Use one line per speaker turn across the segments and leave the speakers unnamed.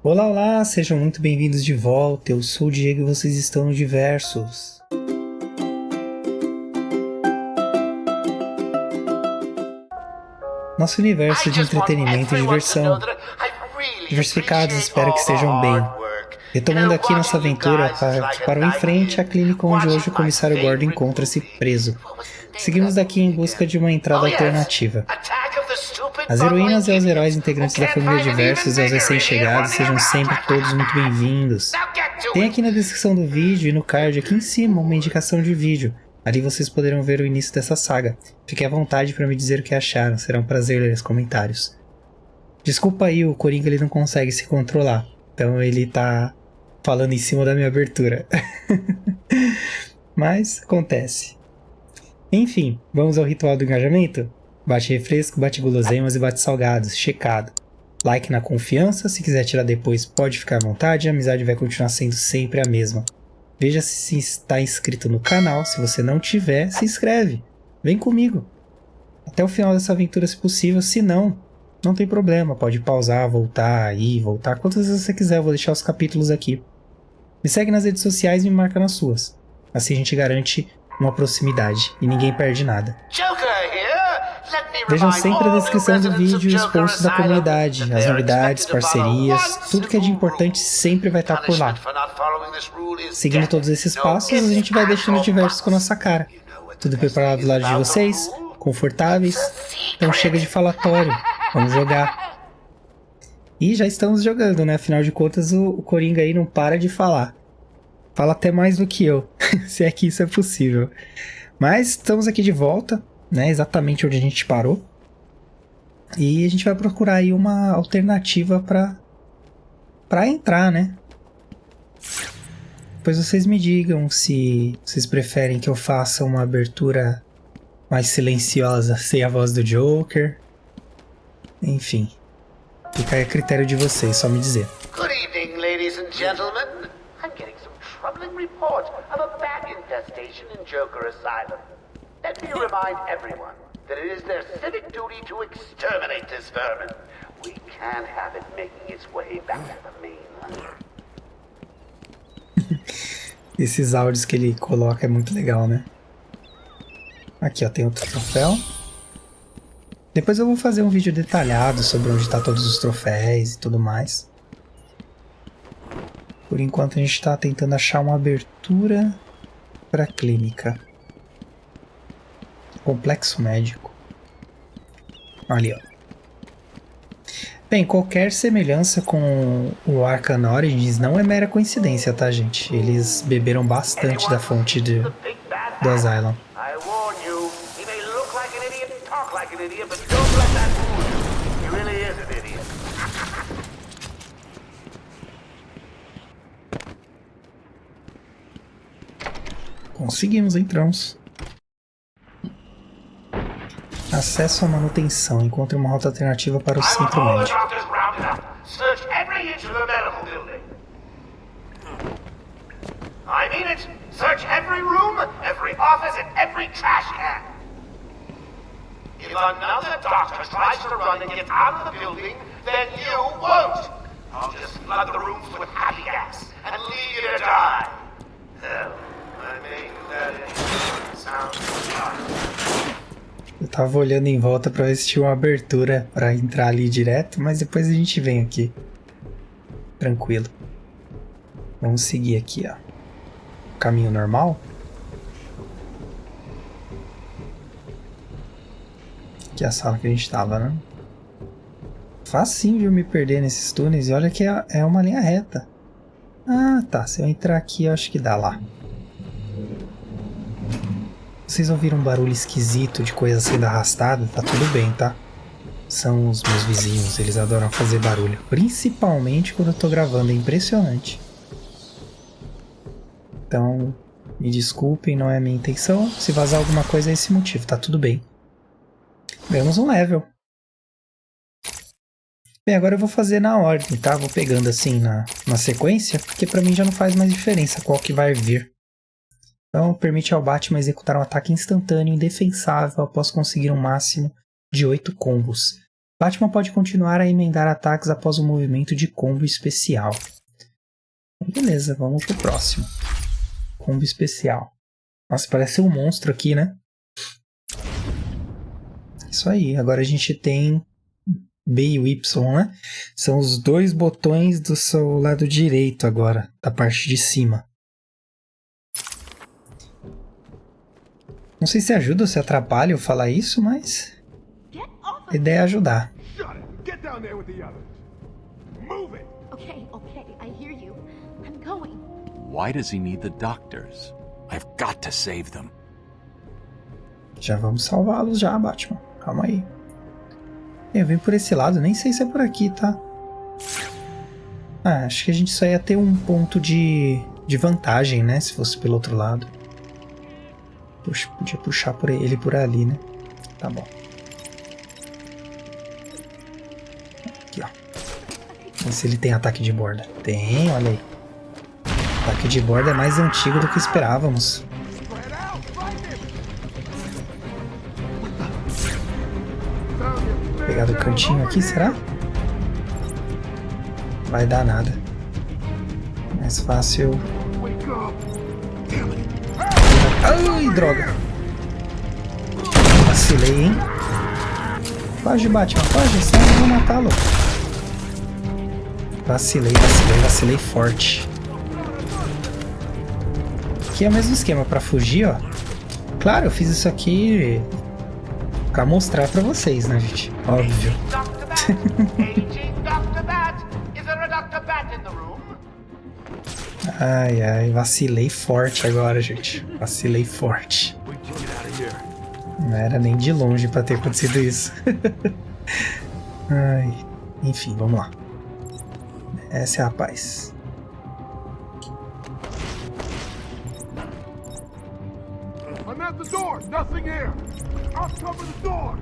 Olá, olá, sejam muito bem-vindos de volta. Eu sou o Diego e vocês estão no Diversos. Nosso universo de entretenimento e diversão. Diversificados, espero que estejam bem. Retomando aqui nossa aventura que parou em frente à clínica onde hoje o comissário Gordon encontra-se preso. Seguimos daqui em busca de uma entrada alternativa. As heroínas e os heróis integrantes da família Diversos e os recém-chegados sejam sempre todos muito bem-vindos. Tem aqui na descrição do vídeo e no card aqui em cima uma indicação de vídeo. Ali vocês poderão ver o início dessa saga. Fiquem à vontade para me dizer o que acharam, será um prazer ler os comentários. Desculpa aí, o Coringa ele não consegue se controlar, então ele tá falando em cima da minha abertura. Mas acontece. Enfim, vamos ao ritual do engajamento? Bate refresco, bate guloseimas e bate salgados, checado. Like na confiança, se quiser tirar depois pode ficar à vontade, a amizade vai continuar sendo sempre a mesma. Veja se está inscrito no canal, se você não tiver, se inscreve. Vem comigo. Até o final dessa aventura se possível, se não, não tem problema, pode pausar, voltar, quantas vezes você quiser, eu vou deixar os capítulos aqui. Me segue nas redes sociais e me marca nas suas. Assim a gente garante uma proximidade e ninguém perde nada. Vejam sempre a descrição do vídeo e os posts da comunidade, as novidades, parcerias, tudo que é de importante sempre vai estar por lá. Seguindo todos esses passos, a gente vai deixando Diversos com a nossa cara. Tudo preparado do lado de vocês, confortáveis, então chega de falatório, vamos jogar. E já estamos jogando, né? Afinal de contas o Coringa aí não para de falar. Fala até mais do que eu, se é que isso é possível. Mas estamos aqui de volta, né? Exatamente onde a gente parou. E a gente vai procurar aí uma alternativa para entrar, né? Depois vocês me digam se vocês preferem que eu faça uma abertura mais silenciosa, sem a voz do Joker. Enfim, fica aí a critério de vocês, só me dizer.
Good evening, ladies and gentlemen. I'm getting some troubling reports of a bat infestation in Joker Asylum. Let me remind everyone that it is their civic duty to exterminate this vermin. We can't have it making its way back to the mainland.
Esses áudios que ele coloca é muito legal, né? Aqui, ó, tem outro troféu. Depois eu vou fazer um vídeo detalhado sobre onde tá todos os troféus e tudo mais. Por enquanto a gente tá tentando achar uma abertura para a clínica. Complexo médico. Ali, ó. Bem, qualquer semelhança com o Arkham Origins não é mera coincidência, tá, gente? Eles beberam bastante da fonte do Asylum. Conseguimos, entramos. Acesso à manutenção. Encontre uma rota alternativa para o centro médico.
I mean it. Search every room, every office, and every trash can. If another doctor tries to run and get out of the building, then you won't. I'll just flood the rooms with happy gas and leave you to die. Hell, I may do that sounds good.
Eu tava olhando em volta pra ver se tinha uma abertura pra entrar ali direto, mas depois a gente vem aqui. Tranquilo. Vamos seguir aqui, ó. Caminho normal. Aqui é a sala que a gente tava, né? Facinho de eu me perder nesses túneis. E olha que é uma linha reta. Ah, tá. Se eu entrar aqui, eu acho que dá lá. Vocês ouviram um barulho esquisito de coisa sendo arrastada? Tá tudo bem, tá? São os meus vizinhos, eles adoram fazer barulho. Principalmente quando eu tô gravando, é impressionante. Então, me desculpem, não é a minha intenção. Se vazar alguma coisa é esse motivo, tá tudo bem. Ganhamos um level. Bem, agora eu vou fazer na ordem, tá? Vou pegando assim na sequência, porque pra mim já não faz mais diferença qual que vai vir. Então, permite ao Batman executar um ataque instantâneo indefensável após conseguir um máximo de 8 combos. Batman pode continuar a emendar ataques após o movimento de combo especial. Beleza, vamos pro próximo. Combo especial. Nossa, parece um monstro aqui, né? Isso aí, agora a gente tem B e o Y, né? São os dois botões do seu lado direito agora, da parte de cima. Não sei se ajuda ou se atrapalha eu falar isso, mas a ideia é ajudar.
Why does he need the doctors? I've got to save them.
Já vamos salvá-los já, Batman. Calma aí. Eu vim por esse lado, nem sei se é por aqui, tá? Ah, acho que a gente só ia ter um ponto de vantagem, né? Se fosse pelo outro lado. Puxa, podia puxar ele por ali, né? Tá bom. Aqui, ó. Vamos ver se ele tem ataque de borda. Tem, olha aí. O ataque de borda é mais antigo do que esperávamos. Vou pegar do cantinho aqui, será? Vai dar nada. Mais fácil. Ai, droga. Vacilei, hein? Foge, Batman, foge, senão eu vou matá-lo. Vacilei forte. Aqui é o mesmo esquema, pra fugir, ó. Claro, eu fiz isso aqui pra mostrar pra vocês, né, gente? Óbvio. Ai, vacilei forte agora, gente. Vacilei forte. Não era nem de longe pra ter acontecido isso. Ai, enfim, vamos lá. Essa é a paz. I'm at the door. Nothing here. I'll cover the door.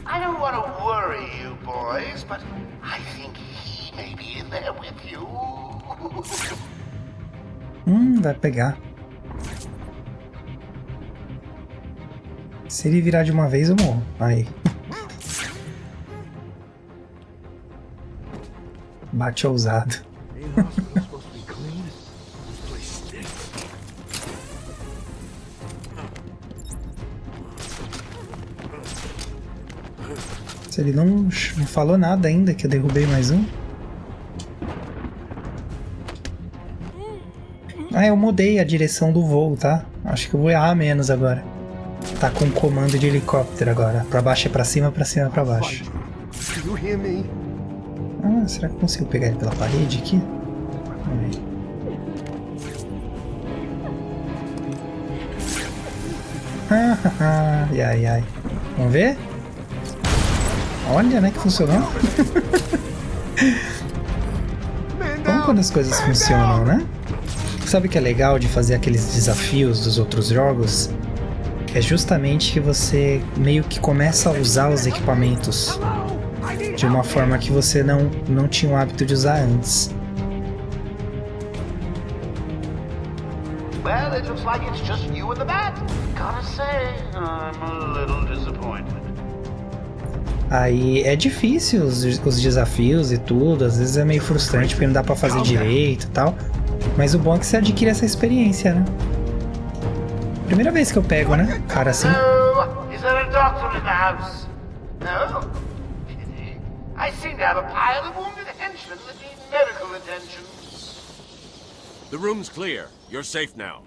I don't want to worry you boys, but I think he may be in there with you.
Vai pegar. Se ele virar de uma vez, eu morro. Aí. Bate ousado. Se ele não falou nada ainda que eu derrubei mais um. Ah, eu mudei a direção do voo, tá? Acho que eu vou errar menos agora. Tá com comando de helicóptero agora. Pra baixo é pra cima é pra baixo. Ah, será que eu consigo pegar ele pela parede aqui? Vamos ver. Ai. Vamos ver? Olha, né, que funcionou. Como quando as coisas funcionam, né? Sabe o que é legal de fazer aqueles desafios dos outros jogos? É justamente que você meio que começa a usar os equipamentos de uma forma que você não tinha o hábito de usar antes.
Well, it looks like it's just you and the bat. Gotta say, I'm a little disappointed.
Aí é difícil os desafios e tudo, às vezes é meio frustrante porque não dá pra fazer direito e tal, mas o bom é que você adquire essa experiência, né? Primeira vez que eu pego, né? Cara assim.
Is there a doctor in the house? No? Pity. I seem to have a pile of wounded henchmen that need medical attention.
The room's clear. You're safe now.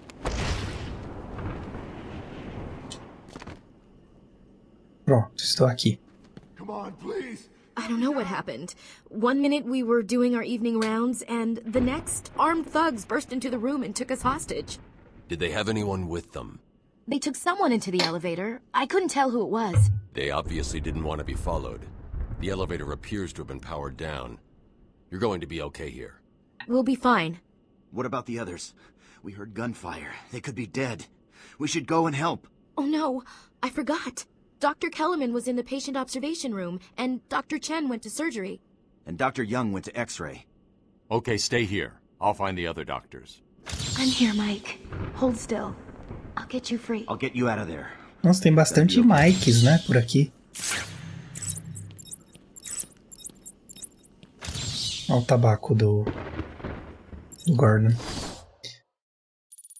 Pronto, estou aqui.
Come on, please.
I don't know what happened. One minute we were doing our evening rounds, and the next, armed thugs burst into the room and took us hostage.
Did they have anyone with them?
They took someone into the elevator. I couldn't tell who it was.
They obviously didn't want to be followed. The elevator appears to have been powered down. You're going to be okay here.
We'll be fine.
What about the others? We heard gunfire. They could be dead. We should go and help.
Oh no, I forgot. Dr. Kellerman was in the patient observation room, and Dr. Chen went to surgery.
And Dr. Young went to X-ray.
Okay, stay here. I'll find the other doctors.
I'm here, Mike. Hold still. I'll get you free.
I'll get you out of there.
Nossa, tem bastante Mikes, né, por aqui. Olha o tabaco do Gordon.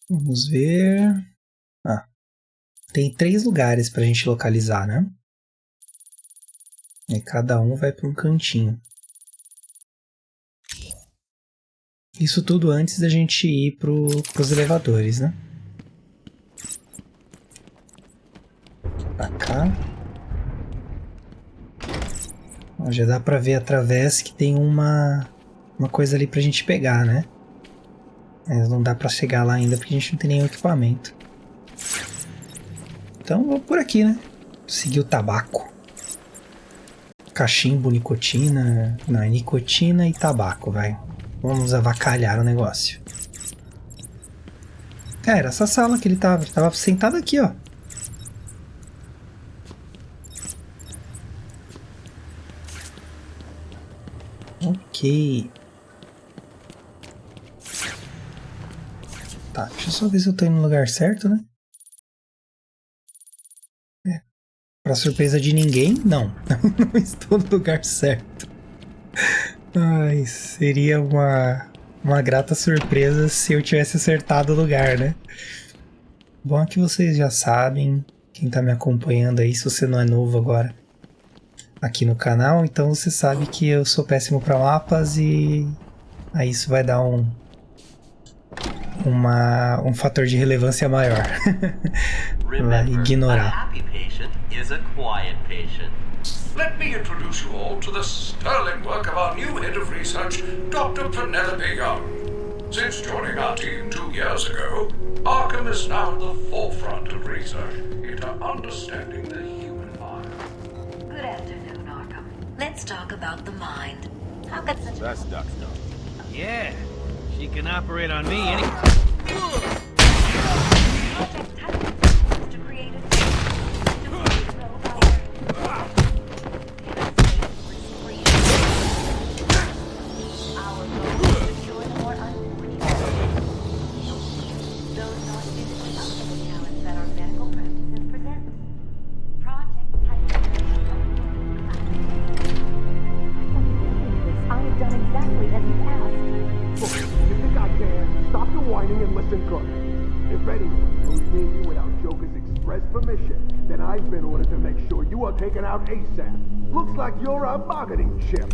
Vamos ver... Ah, tem 3 lugares pra gente localizar, né? E cada um vai pra um cantinho. Isso tudo antes da gente ir pros elevadores, né? Pra cá. Ó, já dá pra ver através que tem uma coisa ali pra gente pegar, né? Mas não dá pra chegar lá ainda porque a gente não tem nenhum equipamento. Então vou por aqui, né? Seguir o tabaco. Cachimbo, nicotina... Não, é nicotina e tabaco, vai. Vamos avacalhar o negócio. Era essa sala que ele tava. Ele tava sentado aqui, ó. Ok. Tá, deixa eu só ver se eu tô indo no lugar certo, né? É. Pra surpresa de ninguém, não. Não estou no lugar certo. Ai, seria uma grata surpresa se eu tivesse acertado o lugar, né? Bom que vocês já sabem, quem tá me acompanhando aí, se você não é novo agora aqui no canal, então você sabe que eu sou péssimo para mapas e aí isso vai dar um fator de relevância maior. Vai ignorar.
Let me introduce you all to the sterling work of our new head of research, Dr. Penelope Young. Since joining our team 2 years ago, Arkham is now at the forefront of research into understanding the human mind.
Good afternoon, Arkham. Let's talk about the mind. How could such
That's Doc Stone.
Yeah, she can operate on me any...
Project Titan was to create a
taken out ASAP. Looks like you're a bargaining chip.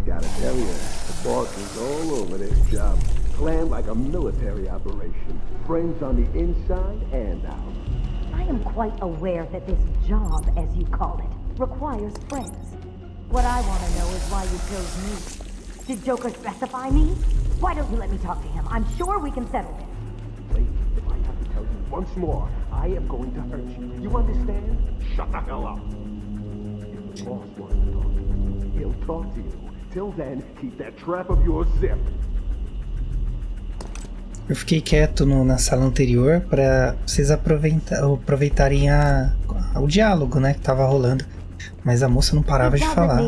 Gotta tell you, the boss is all over this job. Planned like a military operation. Friends on the inside and out.
I am quite aware that this job, as you call it, requires friends. What I want to know is why you chose me. Did Joker specify me? Why don't you let me talk to him? I'm sure we can settle this.
Wait, if I have to tell you once more, I am going to hurt you. You understand? Shut the hell up. If the boss wants to talk to you, he'll talk to you. Till then, keep that trap of yours zipped.
Eu fiquei quieto na sala anterior para vocês aproveitarem o diálogo, né, que tava rolando. Mas a moça não parava de falar.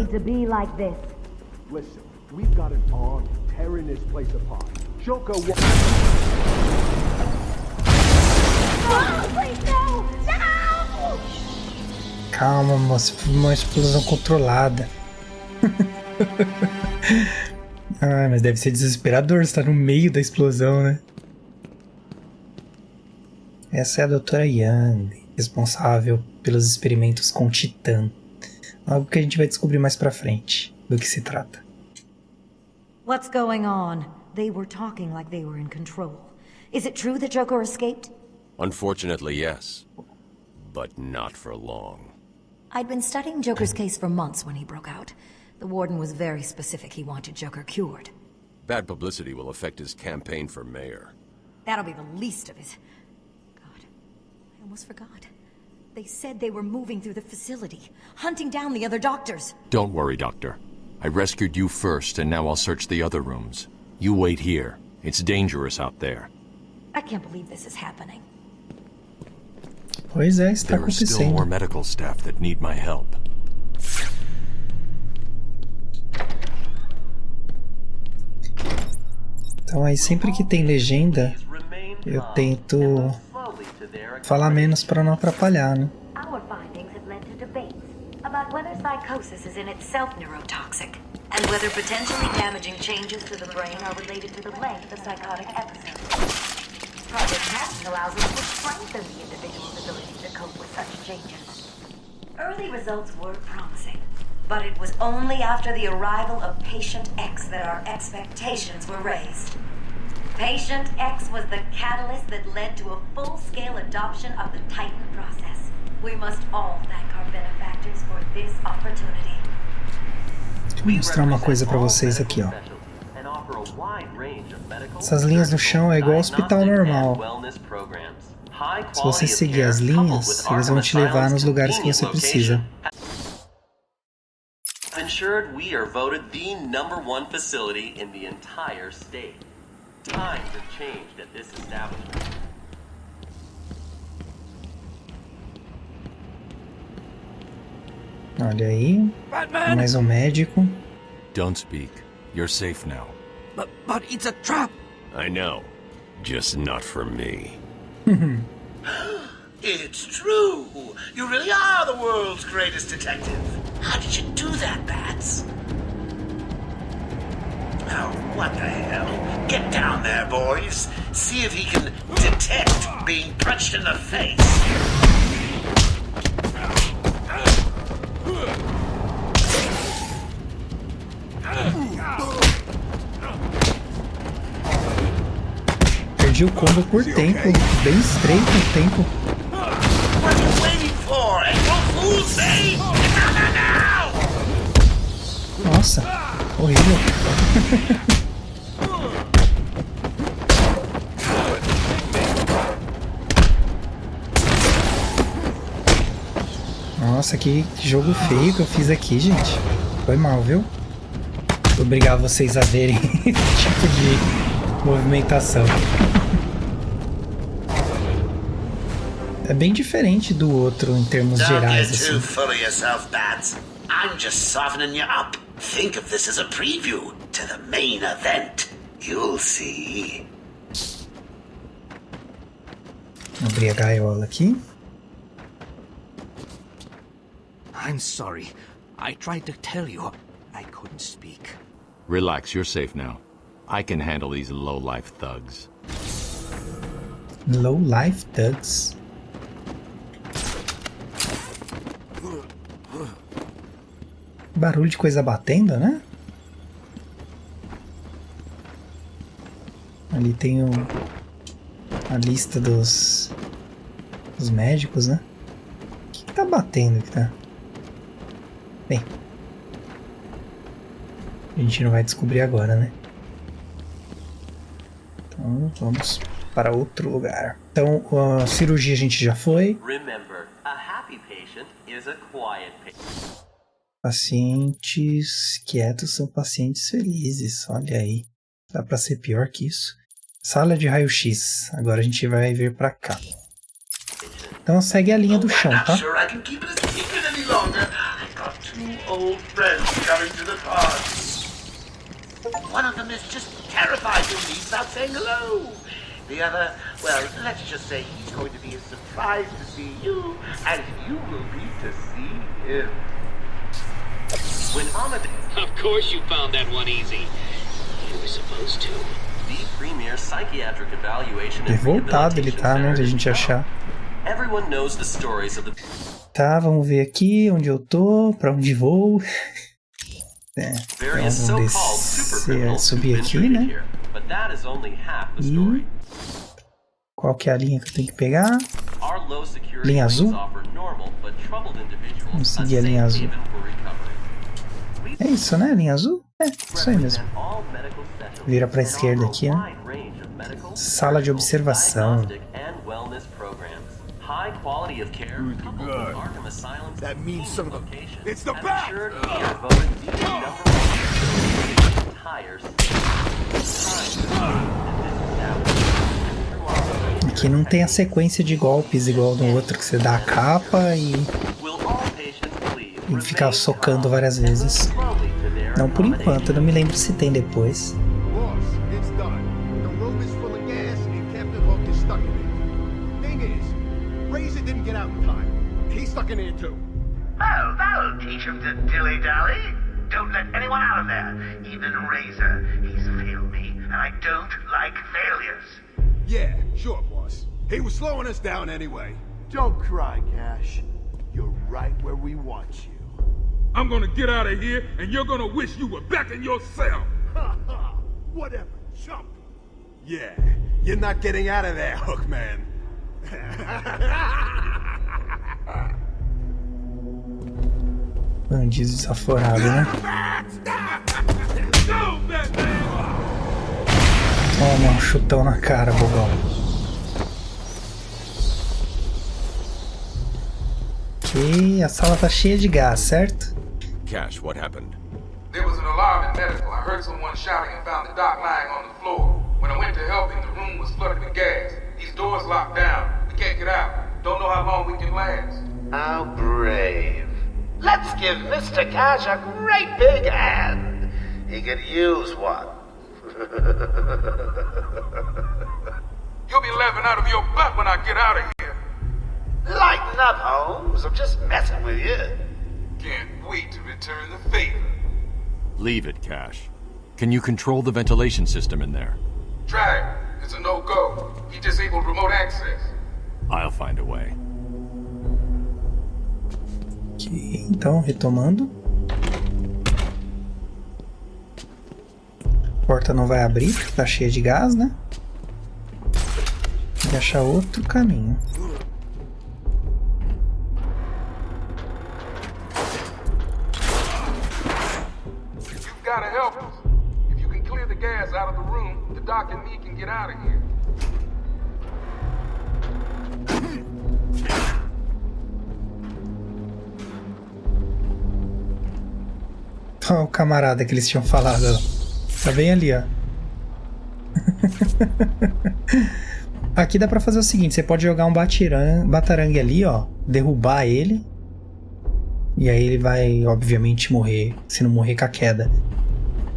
Listen, we've got an army tearing this place apart. Joker
Calma, moça, foi uma explosão controlada. Ah, mas deve ser desesperador estar no meio da explosão, né? Essa é a Doutora Young, responsável pelos experimentos com Titã. Algo que a gente vai descobrir mais pra frente do que se trata.
What's going on? They were talking like they were in control. Is it true that Joker escaped?
Unfortunately, yes. But not for long.
I'd been studying Joker's case for months when he broke out. The warden was very specific he wanted Joker cured.
Bad publicity will affect his campaign for mayor.
That'll be the least of it. God, I almost forgot. They said they were moving through the facility, hunting down the other doctors.
Don't worry, Doctor. I rescued you first, and now I'll search the other rooms. You wait here. It's dangerous out there.
I can't believe this is happening.
Pois é, está
There are still more
acontecendo.
medical staff that need my help.
Então aí sempre que tem legenda, eu tento falar menos para não atrapalhar, né?
Our findings have led to debates about whether psychosis is in itself neurotoxic, and whether potentially damaging changes to the brain are related to the length of psychotic episodes. Project Titan allows us to strengthen the individual's ability to cope with such changes. Early results were promising, but it was only after the arrival of Patient X that our expectations were raised. Patient X was the catalyst that led to a full-scale adoption of the Titan process. We must all thank our benefactors for this opportunity.
Vou mostrar uma coisa para vocês aqui, ó. Essas linhas no chão é igual ao hospital normal. Se você seguir as linhas, eles vão te levar nos lugares que você precisa.
Ensured we are voted the #1 facility in the entire state. Times have changed at this establishment.
Olha aí, mais um médico.
Don't speak. You're safe now.
But it's a trap!
I know. Just not for me.
It's true. You really are the world's greatest detective. How did you do that, Bats? Oh, what the hell? Get down there, boys. See if he can detect being punched in the face.
Perdi o combo por tempo, bem estreito o tempo.
What are you waiting for? April Fool's Day? No!
Nossa, horrível. Nossa, que jogo feio que eu fiz aqui, gente. Foi mal, viu? Vou obrigar vocês a verem esse tipo de movimentação. É bem diferente do outro em termos gerais,
Don't get
assim.
too full of yourself, Bats. I'm just softening you up. Think of this as a preview to the main event. You'll see.
Abrir a gaiola aqui.
I'm sorry. I tried to tell you. I couldn't speak.
Relax, you're safe now. I can handle these low-life thugs.
Low Life Thugs. Barulho de coisa batendo, né? Ali tem a lista dos médicos, né? O que tá batendo aqui, tá? Bem, a gente não vai descobrir agora, né? Então vamos para outro lugar. Então a cirurgia a gente já foi.
Remember, a happy patient is a quiet patient.
Pacientes quietos são pacientes felizes. Olha aí, dá pra ser pior que isso. Sala de raio-x. Agora a gente vai vir pra cá. Então segue a linha do chão,
I'm
tá?
not sure I can keep it a secret any longer. I've got 2 old friends coming to the party. One of them is just terrified to leave without saying hello. The other, well, let's just say he's going to be as surprised to see you as you will be to see him.
When Amadeus,
Of course you found that one easy. You were supposed to.
the premier psychiatric evaluation and
Revoltado ele tá, né? De a gente achar.
Everyone knows the stories of the
Tá, vamos ver aqui onde eu tô, pra onde vou. É, então
various
vamos
so-called super
descer,
criminals who've
subir
been
aqui,
treated
né?
here. But that is only half the
E
story.
qual que é a linha que eu tenho que pegar?
Our low security
Linha
wings
azul?
offer normal but troubled individuals
Vamos
a
seguir a
safe
linha azul.
haven for recovery.
É isso, né? Linha azul? É, isso aí mesmo.
Represent all medical specialties
Vira pra
and
esquerda
offer
aqui,
a
né?
wide range of medical,
Sala de observação.
diagnostic, and wellness programs. High quality of care coupled with Arkham Asylum's
That means some of them.
location
It's the
has
bat!
ensured we are voted the #1 facility in the entire state. Time to see that this establishment through our
Aqui não tem a sequência de golpes igual no outro, que você dá a capa e fica socando várias vezes. Não por enquanto, eu não me lembro se tem depois.
Boss, it's done. The room is full of gas and Captain Hook is stuck in it. Thing is, Razor didn't get out in time. He's stuck in here too.
Oh, that'll teach him to dilly-dally. Don't let anyone out of there. Even Razor. He's failed me, and I don't like failures.
Yeah, sure, boss. He was slowing us down anyway. Don't cry, Cash. You're right where we want you.
I'm gonna get out of here, and you're gonna wish you were back in your cell.
Ha ha! Whatever, chump. Yeah, you're not getting out of there, Hookman.
Bandido desaforado, né? Toma um chutão na cara, bobão. Ok, a sala tá cheia de gás, certo?
Cash, what happened?
There was an alarm in medical. I heard someone shouting and found the doc lying on the floor. When I went to help him, the room was flooded with gas. These doors locked down. We can't get out. Don't know how long we can last.
How brave. Let's give Mr. Cash a great big hand. He could use one.
You'll be laughing out of your butt when I get out of here.
Lighten up, Holmes. I'm just messing with you.
Can't wait to return the favor.
Leave it, Cash. Can you control the ventilation system in there?
Try it. It's a no-go. He disabled remote access.
I'll find a way.
Ok, então, retomando. A porta não vai abrir, porque tá cheia de gás, né? Tem que achar outro caminho.
Gotta help us. If you can clear the gas out of the room, the doc and me can get out of here.
Olha o camarada que eles tinham falado, ó. Tá bem ali, ó. Aqui dá pra fazer o seguinte, você pode jogar um batarangue ali, ó, derrubar ele. E aí ele vai, obviamente, morrer, se não morrer com a queda.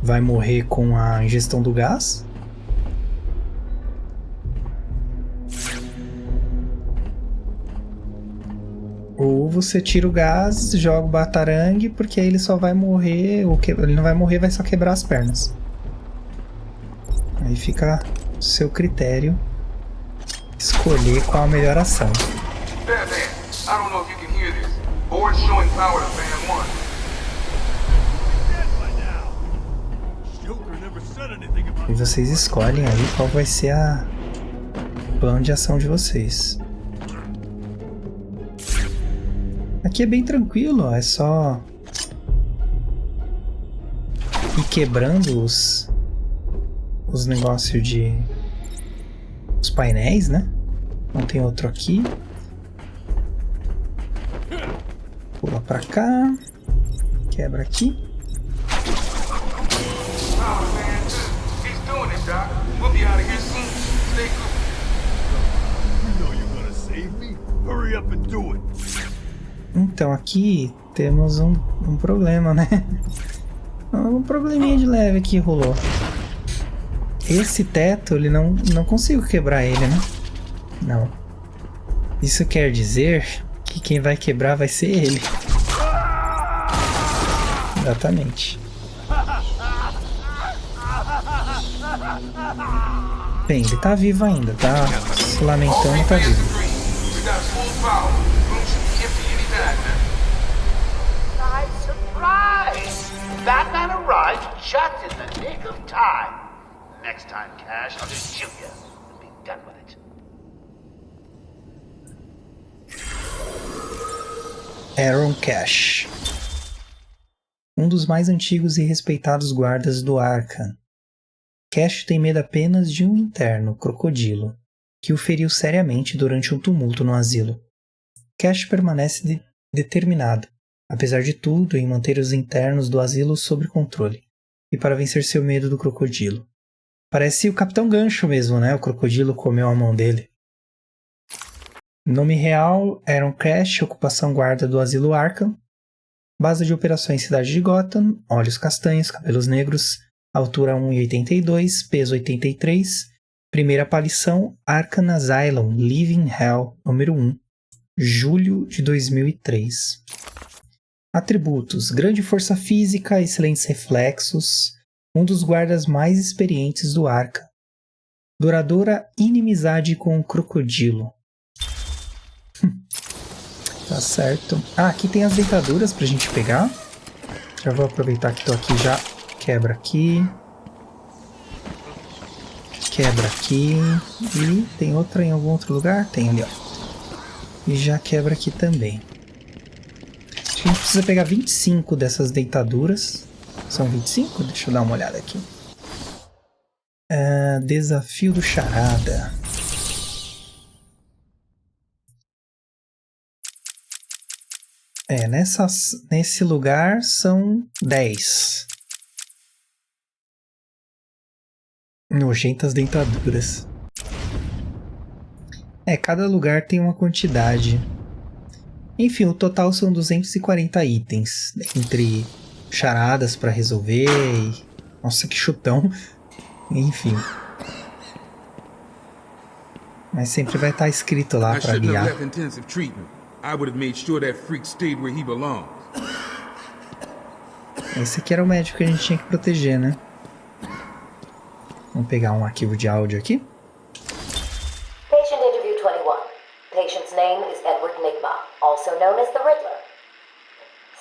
Vai morrer com a ingestão do gás. Ou você tira o gás, joga o batarangue, porque aí ele só vai morrer, ele não vai morrer, vai só quebrar as pernas. Aí fica a seu critério escolher qual a melhor ação. E vocês escolhem aí qual vai ser a plano de ação de vocês. Aqui é bem tranquilo, ó, é só ir quebrando os negócios de... os painéis, né? Então tem outro aqui. Pula pra cá. Quebra aqui. Então aqui temos um problema, né? Um probleminha de leve que rolou. Esse teto, ele não consigo quebrar ele, né? Não. Isso quer dizer que quem vai quebrar vai ser ele. Exatamente. Bem, ele tá vivo ainda, tá se lamentando, tá vivo.
Nice surprise! Batman arrived just in the nick of time. Next time, Cash, I'll just shoot you and be done with it.
Aaron Cash, um dos mais antigos e respeitados guardas do Arkham. Cash tem medo apenas de um interno, Crocodilo, que o feriu seriamente durante um tumulto no asilo. Cash permanece determinado, apesar de tudo, em manter os internos do asilo sob controle, e para vencer seu medo do Crocodilo. Parece o Capitão Gancho mesmo, né? O Crocodilo comeu a mão dele. Nome real: Aaron Crash, ocupação guarda do Asilo Arkham. Base de operações Cidade de Gotham, olhos castanhos, cabelos negros, altura 1,82, peso 83. Primeira aparição: Arkham Asylum, Living Hell, número 1, julho de 2003. Atributos: grande força física, excelentes reflexos, um dos guardas mais experientes do Arkham. Duradoura inimizade com o crocodilo. Tá certo. Ah, aqui tem as dentaduras pra gente pegar. Já vou aproveitar que tô aqui já. Quebra aqui. Quebra aqui. E tem outra em algum outro lugar? Tem ali, ó. E já quebra aqui também. Acho que a gente precisa pegar 25 dessas dentaduras. São 25? Deixa eu dar uma olhada aqui. Desafio do Charada. Nesse lugar são 10. Nojentas dentaduras. Cada lugar tem uma quantidade. Enfim, o total são 240 itens. Entre charadas pra resolver e... Nossa, que chutão. Enfim. Mas sempre vai estar escrito lá pra guiar. Esse aqui era o médico que a gente tinha que proteger, né? Vamos pegar um arquivo de áudio aqui.
Patient interview 21. Patient's name is Edward Nigma, also known as the Riddler.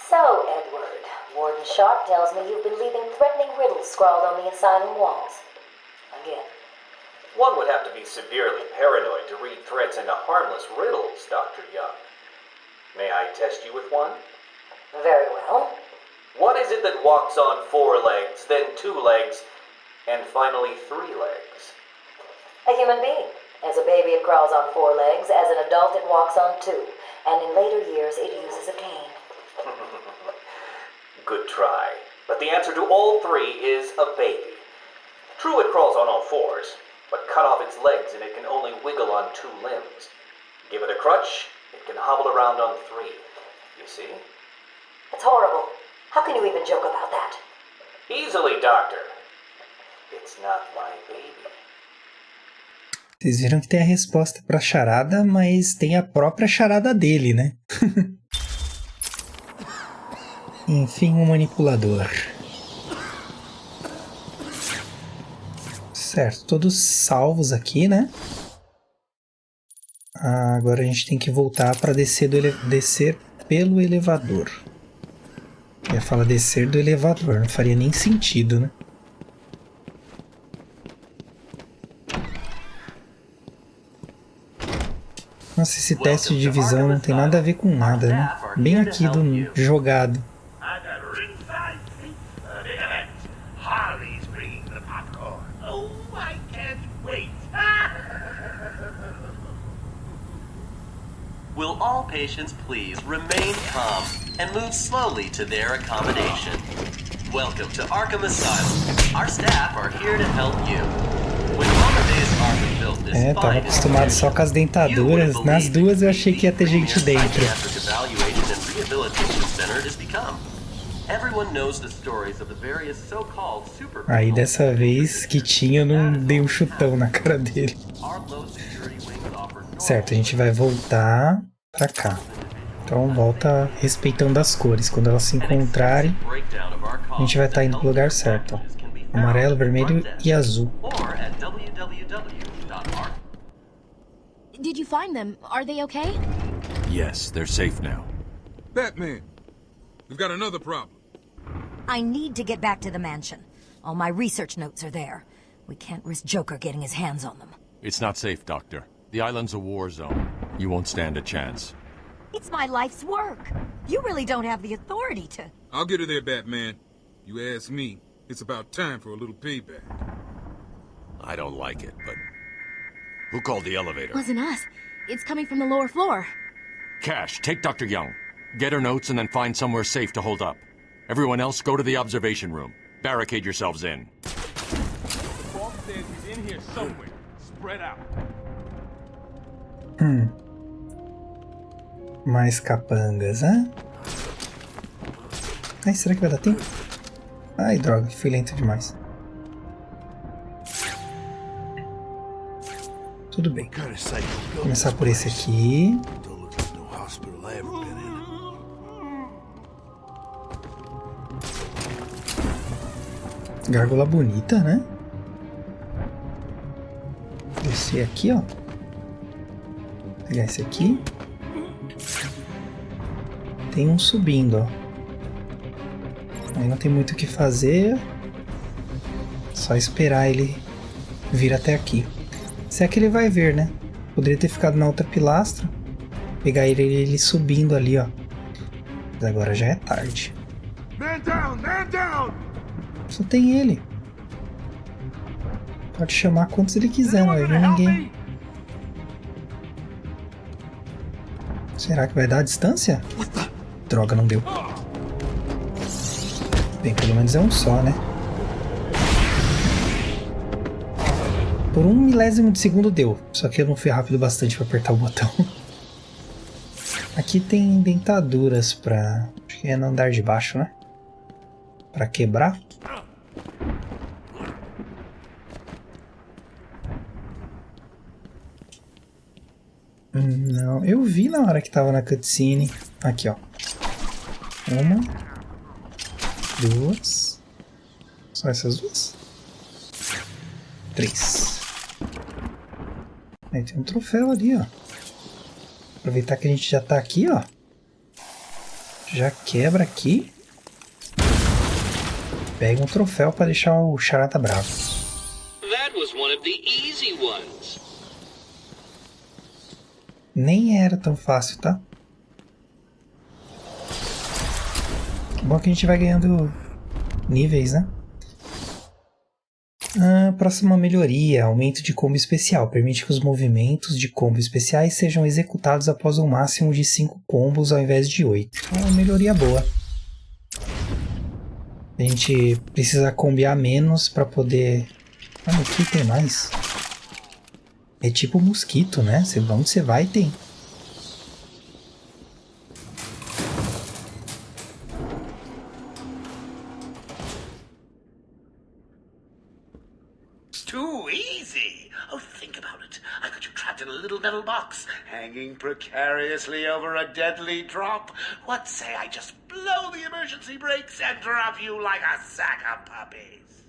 So, Edward, Warden Sharp tells me you've been leaving threatening riddles scrawled on the asylum walls. Again.
One would have to be severely paranoid to read threats into harmless riddles, Dr. Young. May I test you with one?
Very well.
What is it that walks on 4 legs, then 2 legs, and finally 3 legs?
A human being. As a baby, it crawls on 4 legs. As an adult, it walks on 2. And in later years, it uses a cane.
Good try. But the answer to all 3 is a baby. True, it crawls on all 4s, but cut off its legs and it can only wiggle on 2 limbs. Give it a crutch, it can hobble around on 3. You see?
It's horrible. How can you even joke about that?
Easily, Doctor. It's not my baby.
Vocês viram que tem a resposta pra charada, mas tem a própria charada dele, né? Enfim, um manipulador. Certo, todos salvos aqui, né? Agora a gente tem que voltar para descer pelo elevador. Eu ia falar descer do elevador, não faria nem sentido, né? Nossa, esse teste de visão não tem nada a ver com nada, né? Bem aqui do jogado.
Will all patients please remain calm and move slowly to their accommodation? Welcome to Arkham Asylum. Our staff are here to help you. When Amadeus Arkham built this
tava acostumado só com as dentaduras. Nas duas eu achei que ia ter gente dentro. Aí dessa vez que tinha, eu não dei um chutão na cara dele. Certo, a gente vai voltar pra cá. Então volta respeitando as cores. Quando elas se encontrarem, a gente vai estar indo pro lugar certo. Ó. Amarelo, vermelho e azul.
Did you find them? Are they okay?
Yes, they're safe now.
Batman, we've got another problem.
I need to get back to the mansion. All my research notes are there. We can't risk Joker getting his hands on them.
It's not safe, Doctor. The island's a war zone. You won't stand a chance.
It's my life's work. You really don't have the authority to...
I'll get her there, Batman. You ask me, it's about time for a little payback.
I don't like it, but... Who called the elevator?
Wasn't us. It's coming from the lower floor.
Cash, take Dr. Young. Get her notes and then find somewhere safe to hold up. Everyone else, go to the observation room. Barricade yourselves in.
Boss says he's in here somewhere. Spread out.
Mais capangas, né? Ai, será que vai dar tempo? Ai, droga, fui lento demais. Tudo bem. Vou começar por esse aqui. Gárgula bonita, né? Descer aqui, ó. Pegar esse aqui. Tem um subindo, ó. Aí não tem muito o que fazer. Só esperar ele vir até aqui. Se é que ele vai ver, né? Poderia ter ficado na outra pilastra. Pegar ele subindo ali, ó. Mas agora já é tarde.
Man down! Man down!
Só tem ele. Pode chamar quantos ele quiser, não vai vir ninguém. Será que vai dar a distância? Droga, não deu. Bem, pelo menos é um só, né? Por 1 milésimo de segundo deu. Só que eu não fui rápido bastante para apertar o botão. Aqui tem dentaduras pra... Acho que é no andar de baixo, né? Pra quebrar. Não, eu vi na hora que tava na cutscene. Aqui, ó. 1, 2. Só essas duas? 3. Aí tem um troféu ali, ó. Aproveitar que a gente já tá aqui, ó. Já quebra aqui. Pega um troféu pra deixar o Charada bravo.
That was one of the easy ones.
Nem era tão fácil, tá? Bom que a gente vai ganhando níveis, né? Próxima melhoria, aumento de combo especial. Permite que os movimentos de combo especiais sejam executados após um máximo de 5 combos ao invés de 8. É uma melhoria boa. A gente precisa combiar menos para poder... Ah, aqui tem mais. É tipo mosquito, né? Onde você vai tem.
Too easy. Oh, think about it. I got you trapped in a little metal box, hanging precariously over a deadly drop. What say I just blow the emergency brakes and drop you like a sack of puppies?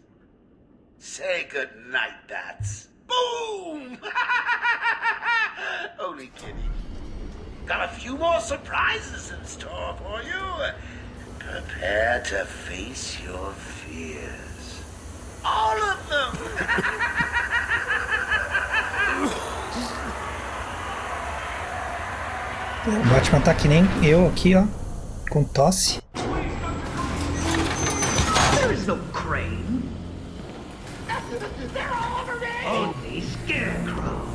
Say goodnight, bats. Boom! Only kidding. Got a few more surprises in store for you. Prepare to face your fears. All of them!
O Batman tá que nem eu aqui, ó. Com tosse.
There is no crane. They're all over me! Only Scarecrow.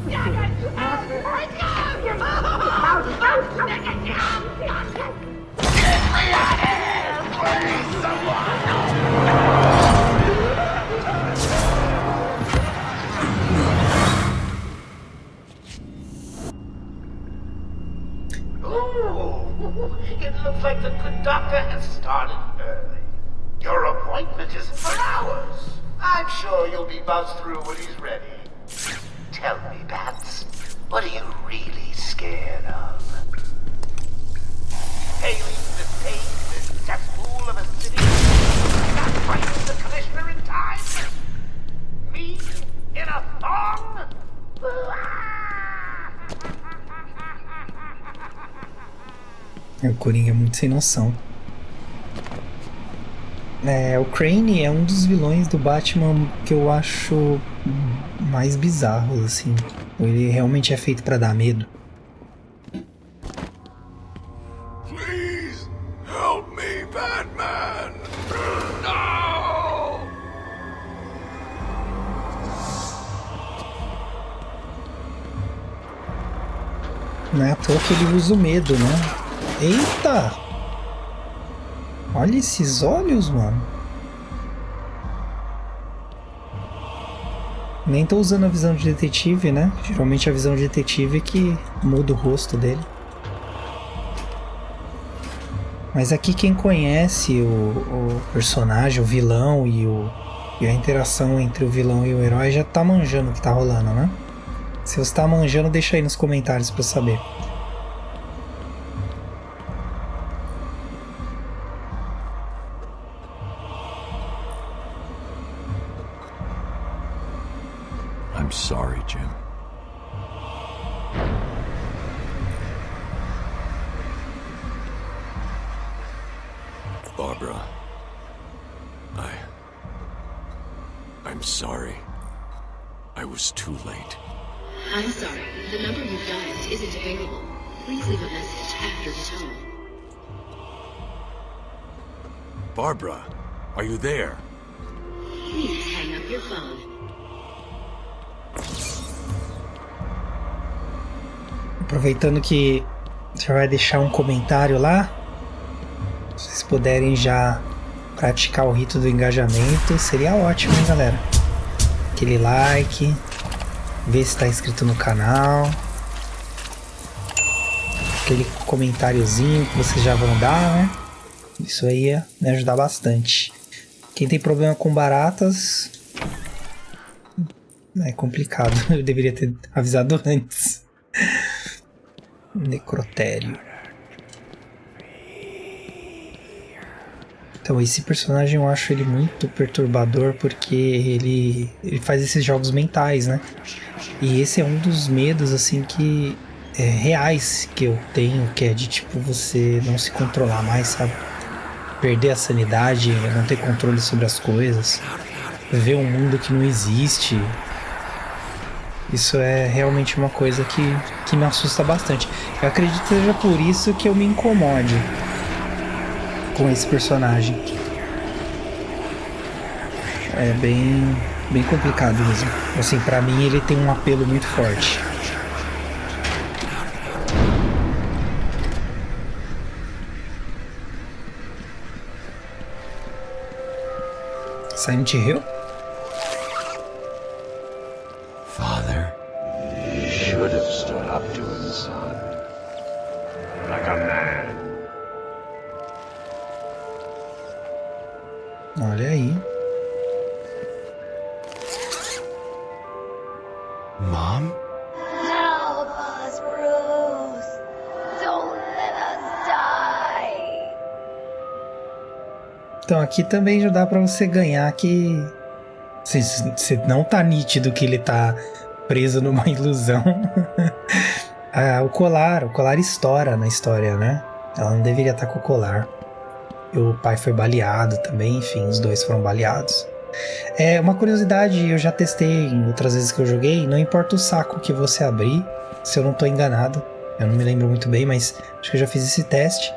Get me out of here, please, someone! Ooh, it looks like the good doctor has started early. Your appointment is for hours. I'm sure you'll be buzzed through when he's ready. Tell me, Bats, what are you really scared of? Hailing the same cesspool of a city? Not fighting the commissioner in time? Me in a thong?
O Coringa é muito sem noção. O Crane é um dos vilões do Batman que eu acho mais bizarros, assim. Ele realmente é feito pra dar medo.
Please help me, Batman! No!
Não é à toa que ele usa o medo, né? Eita! Olha esses olhos, mano. Nem tô usando a visão de detetive, né? Geralmente a visão de detetive é que muda o rosto dele. Mas aqui quem conhece o personagem, o vilão e a interação entre o vilão e o herói já tá manjando o que tá rolando, né? Se você tá manjando, deixa aí nos comentários pra eu saber.
I'm sorry, Jim. Barbara, I'm sorry. I was too late.
I'm sorry. The number you've dialed isn't available. Please leave a message after the tone.
Barbara, are you there?
Please hang up your phone.
Aproveitando que já vai deixar um comentário lá, se vocês puderem já praticar o rito do engajamento, seria ótimo, hein, galera? Aquele like, ver se está inscrito no canal, aquele comentáriozinho que vocês já vão dar, né? Isso aí ia me ajudar bastante. Quem tem problema com baratas, é complicado, eu deveria ter avisado antes. Necrotério. Então esse personagem eu acho ele muito perturbador porque ele faz esses jogos mentais, né? E esse é um dos medos assim que reais que eu tenho, que é de tipo você não se controlar mais, sabe? Perder a sanidade, não ter controle sobre as coisas, ver um mundo que não existe. Isso é realmente uma coisa que me assusta bastante. Eu acredito que seja por isso que eu me incomode com esse personagem. É bem complicado mesmo. Assim, pra mim ele tem um apelo muito forte. Silent Hill?
Father, you should have stood up to him, son. Like a man.
Olha aí.
Mom?
Help us, Bruce! Don't let us die!
Então aqui também já dá pra você ganhar que você não tá nítido que ele tá preso numa ilusão. O colar estoura na história, né? Ela não deveria estar com o colar. E o pai foi baleado também, enfim, os dois foram baleados. Uma curiosidade, eu já testei em outras vezes que eu joguei, não importa o saco que você abrir, se eu não tô enganado, eu não me lembro muito bem, mas acho que eu já fiz esse teste.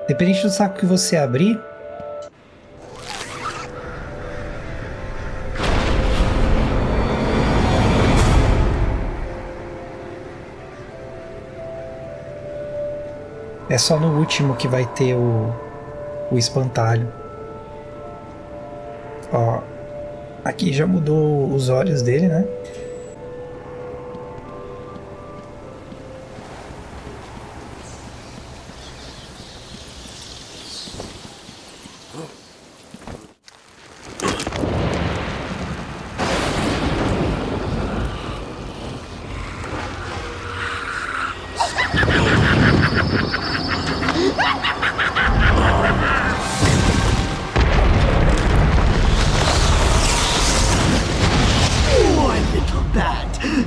Dependente do saco que você abrir, é só no último que vai ter o espantalho. Ó, aqui já mudou os olhos dele, né?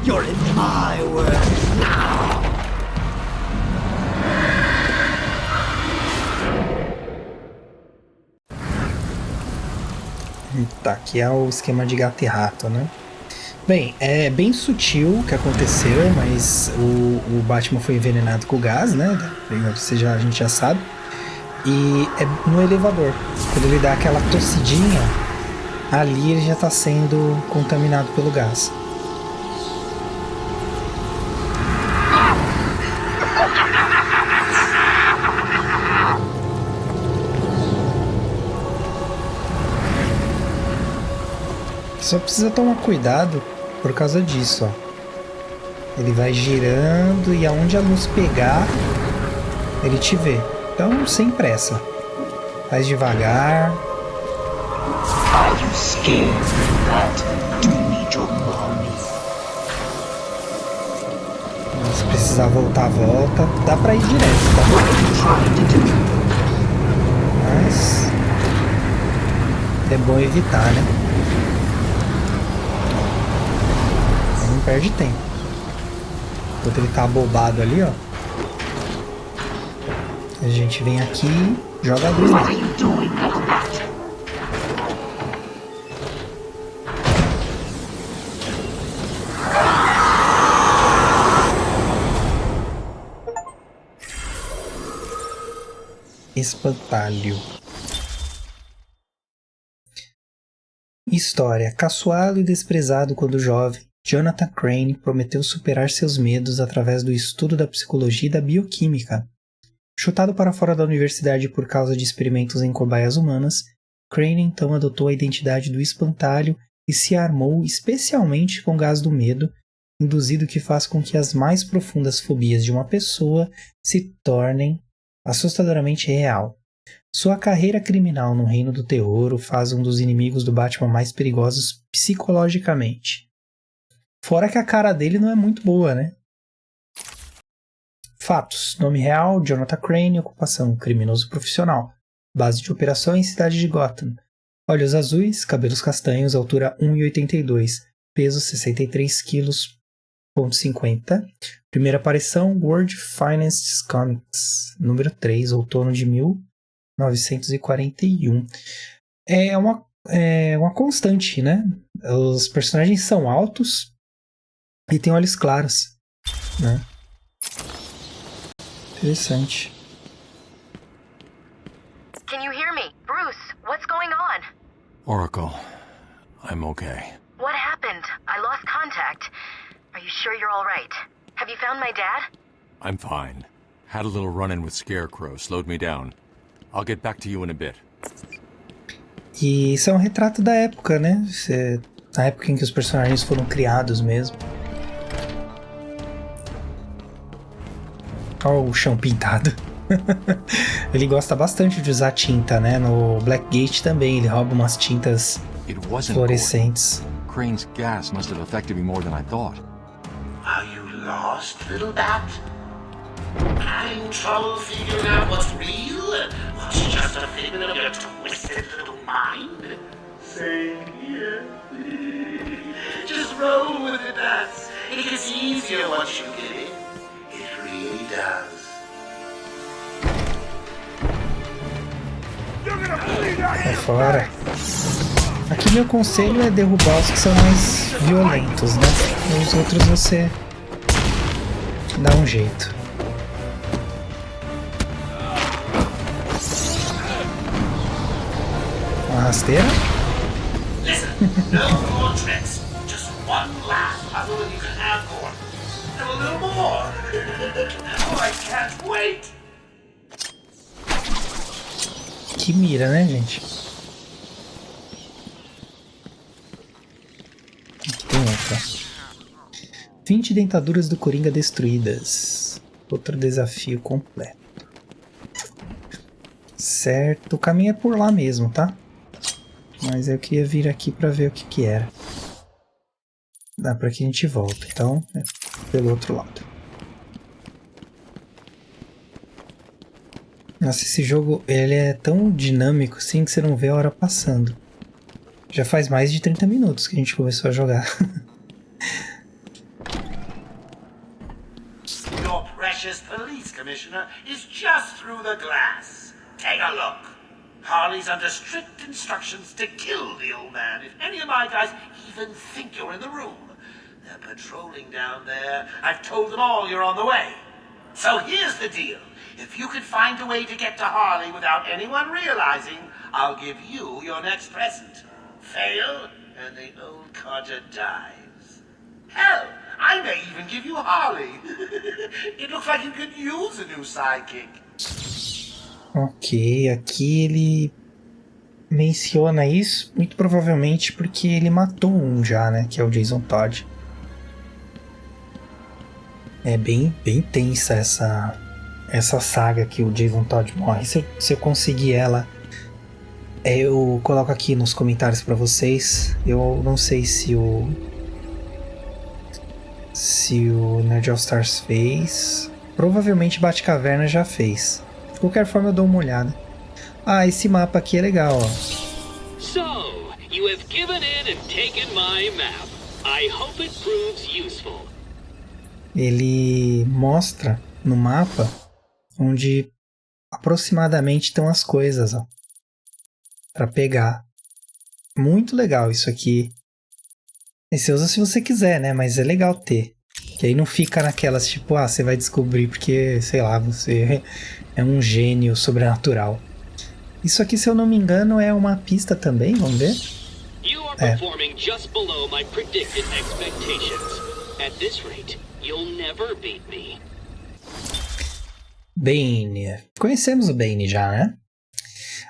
You're in my world now!
Tá, aqui é o esquema de gato e rato, né? Bem, é bem sutil o que aconteceu, mas o Batman foi envenenado com gás, né? A gente já sabe. E é no elevador. Quando ele dá aquela tossidinha, ali ele já tá sendo contaminado pelo gás. Só precisa tomar cuidado por causa disso, ó. Ele vai girando e aonde a luz pegar, ele te vê. Então, sem pressa. Faz devagar.
Are you scared that do you need your mommy?
Se precisar voltar, volta. Dá pra ir direto, tá? Mas é bom evitar, né? Não perde tempo. Enquanto ele tá abobado ali, ó. A gente vem aqui e joga a luz nele. Espantalho. História. Caçoado e desprezado quando jovem, Jonathan Crane prometeu superar seus medos através do estudo da psicologia e da bioquímica. Chutado para fora da universidade por causa de experimentos em cobaias humanas, Crane então adotou a identidade do espantalho e se armou especialmente com gás do medo, induzido que faz com que as mais profundas fobias de uma pessoa se tornem assustadoramente real. Sua carreira criminal no reino do terror o faz um dos inimigos do Batman mais perigosos psicologicamente. Fora que a cara dele não é muito boa, né? Fatos. Nome real, Jonathan Crane. Ocupação, criminoso profissional. Base de operações, cidade de Gotham. Olhos azuis, cabelos castanhos, altura 1,82. Peso 63 kg,50. Primeira aparição, World Finest Comics. Número 3, outono de 1941. É uma constante, né? Os personagens são altos e têm olhos claros, né? Interessante.
Can you hear me? Bruce, what's going on?
Oracle, I'm okay.
What happened? I lost contact. Are you sure you're all right? Have you found my dad?
I'm fine. Had a little run-in with Scarecrow, slowed me down. I'll get back to you in a bit.
E isso é um retrato da época, né? Na época em que os personagens foram criados mesmo. Olha o chão pintado. Ele gosta bastante de usar tinta, né? No Blackgate também, ele rouba umas tintas fluorescentes.
Crane's gas must have affected me more than I thought.
Are you lost, little bat? Having trouble figuring out what's real and what's just a figment of your twisted little mind? Same here. Just roll with it, bats. It gets easier once you get in. It really does.
Sai fora. Aqui meu conselho é derrubar os que são mais violentos, né? Os outros você dá um jeito. Uma rasteira?
Listen, no more tricks. Just one last puzzle and you can have more. And a little more. Oh, I can't wait.
Que mira, né, gente? Aqui tem outra. 20 dentaduras do Coringa destruídas. Outro desafio completo. Certo, o caminho é por lá mesmo, tá? Mas eu queria vir aqui pra ver o que era. Dá pra que a gente volta, então é pelo outro lado. Nossa, esse jogo ele é tão dinâmico assim que você não vê a hora passando. Já faz mais de 30 minutos que a gente começou a jogar.
Your precious police commissioner is just through the glass. Take a look. Harley's under strict instructions to kill the old man if any of my guys even think you're in the room. They're patrolling down there. I've told them all you're on the way. So here's the deal. If you can find a way to get to Harley without anyone realizing, I'll give you your next present. Fail, and the old codger dies. Hell, I may even give you Harley. It looks like you could use a new sidekick.
Ok, aqui ele menciona isso, muito provavelmente porque ele matou um já, né? Que é o Jason Todd. É bem tensa essa saga que o Jason Todd morre. Se eu conseguir ela, eu coloco aqui nos comentários pra vocês. Eu não sei se o Nerd All Stars fez. Provavelmente Batcaverna já fez. De qualquer forma eu dou uma olhada. Ah, esse mapa aqui é legal, ó.
So, you have given in and taken my map. I hope it proves useful.
Ele mostra no mapa onde aproximadamente estão as coisas, ó, para pegar. Muito legal isso aqui. E você usa se você quiser, né? Mas é legal ter. Que aí não fica naquelas tipo, você vai descobrir porque, sei lá, você é um gênio sobrenatural. Isso aqui, se eu não me engano, é uma pista também, vamos ver?
Performing just below my predicted expectations. At this rate, you'll never beat me.
Bane. Conhecemos o Bane já, né?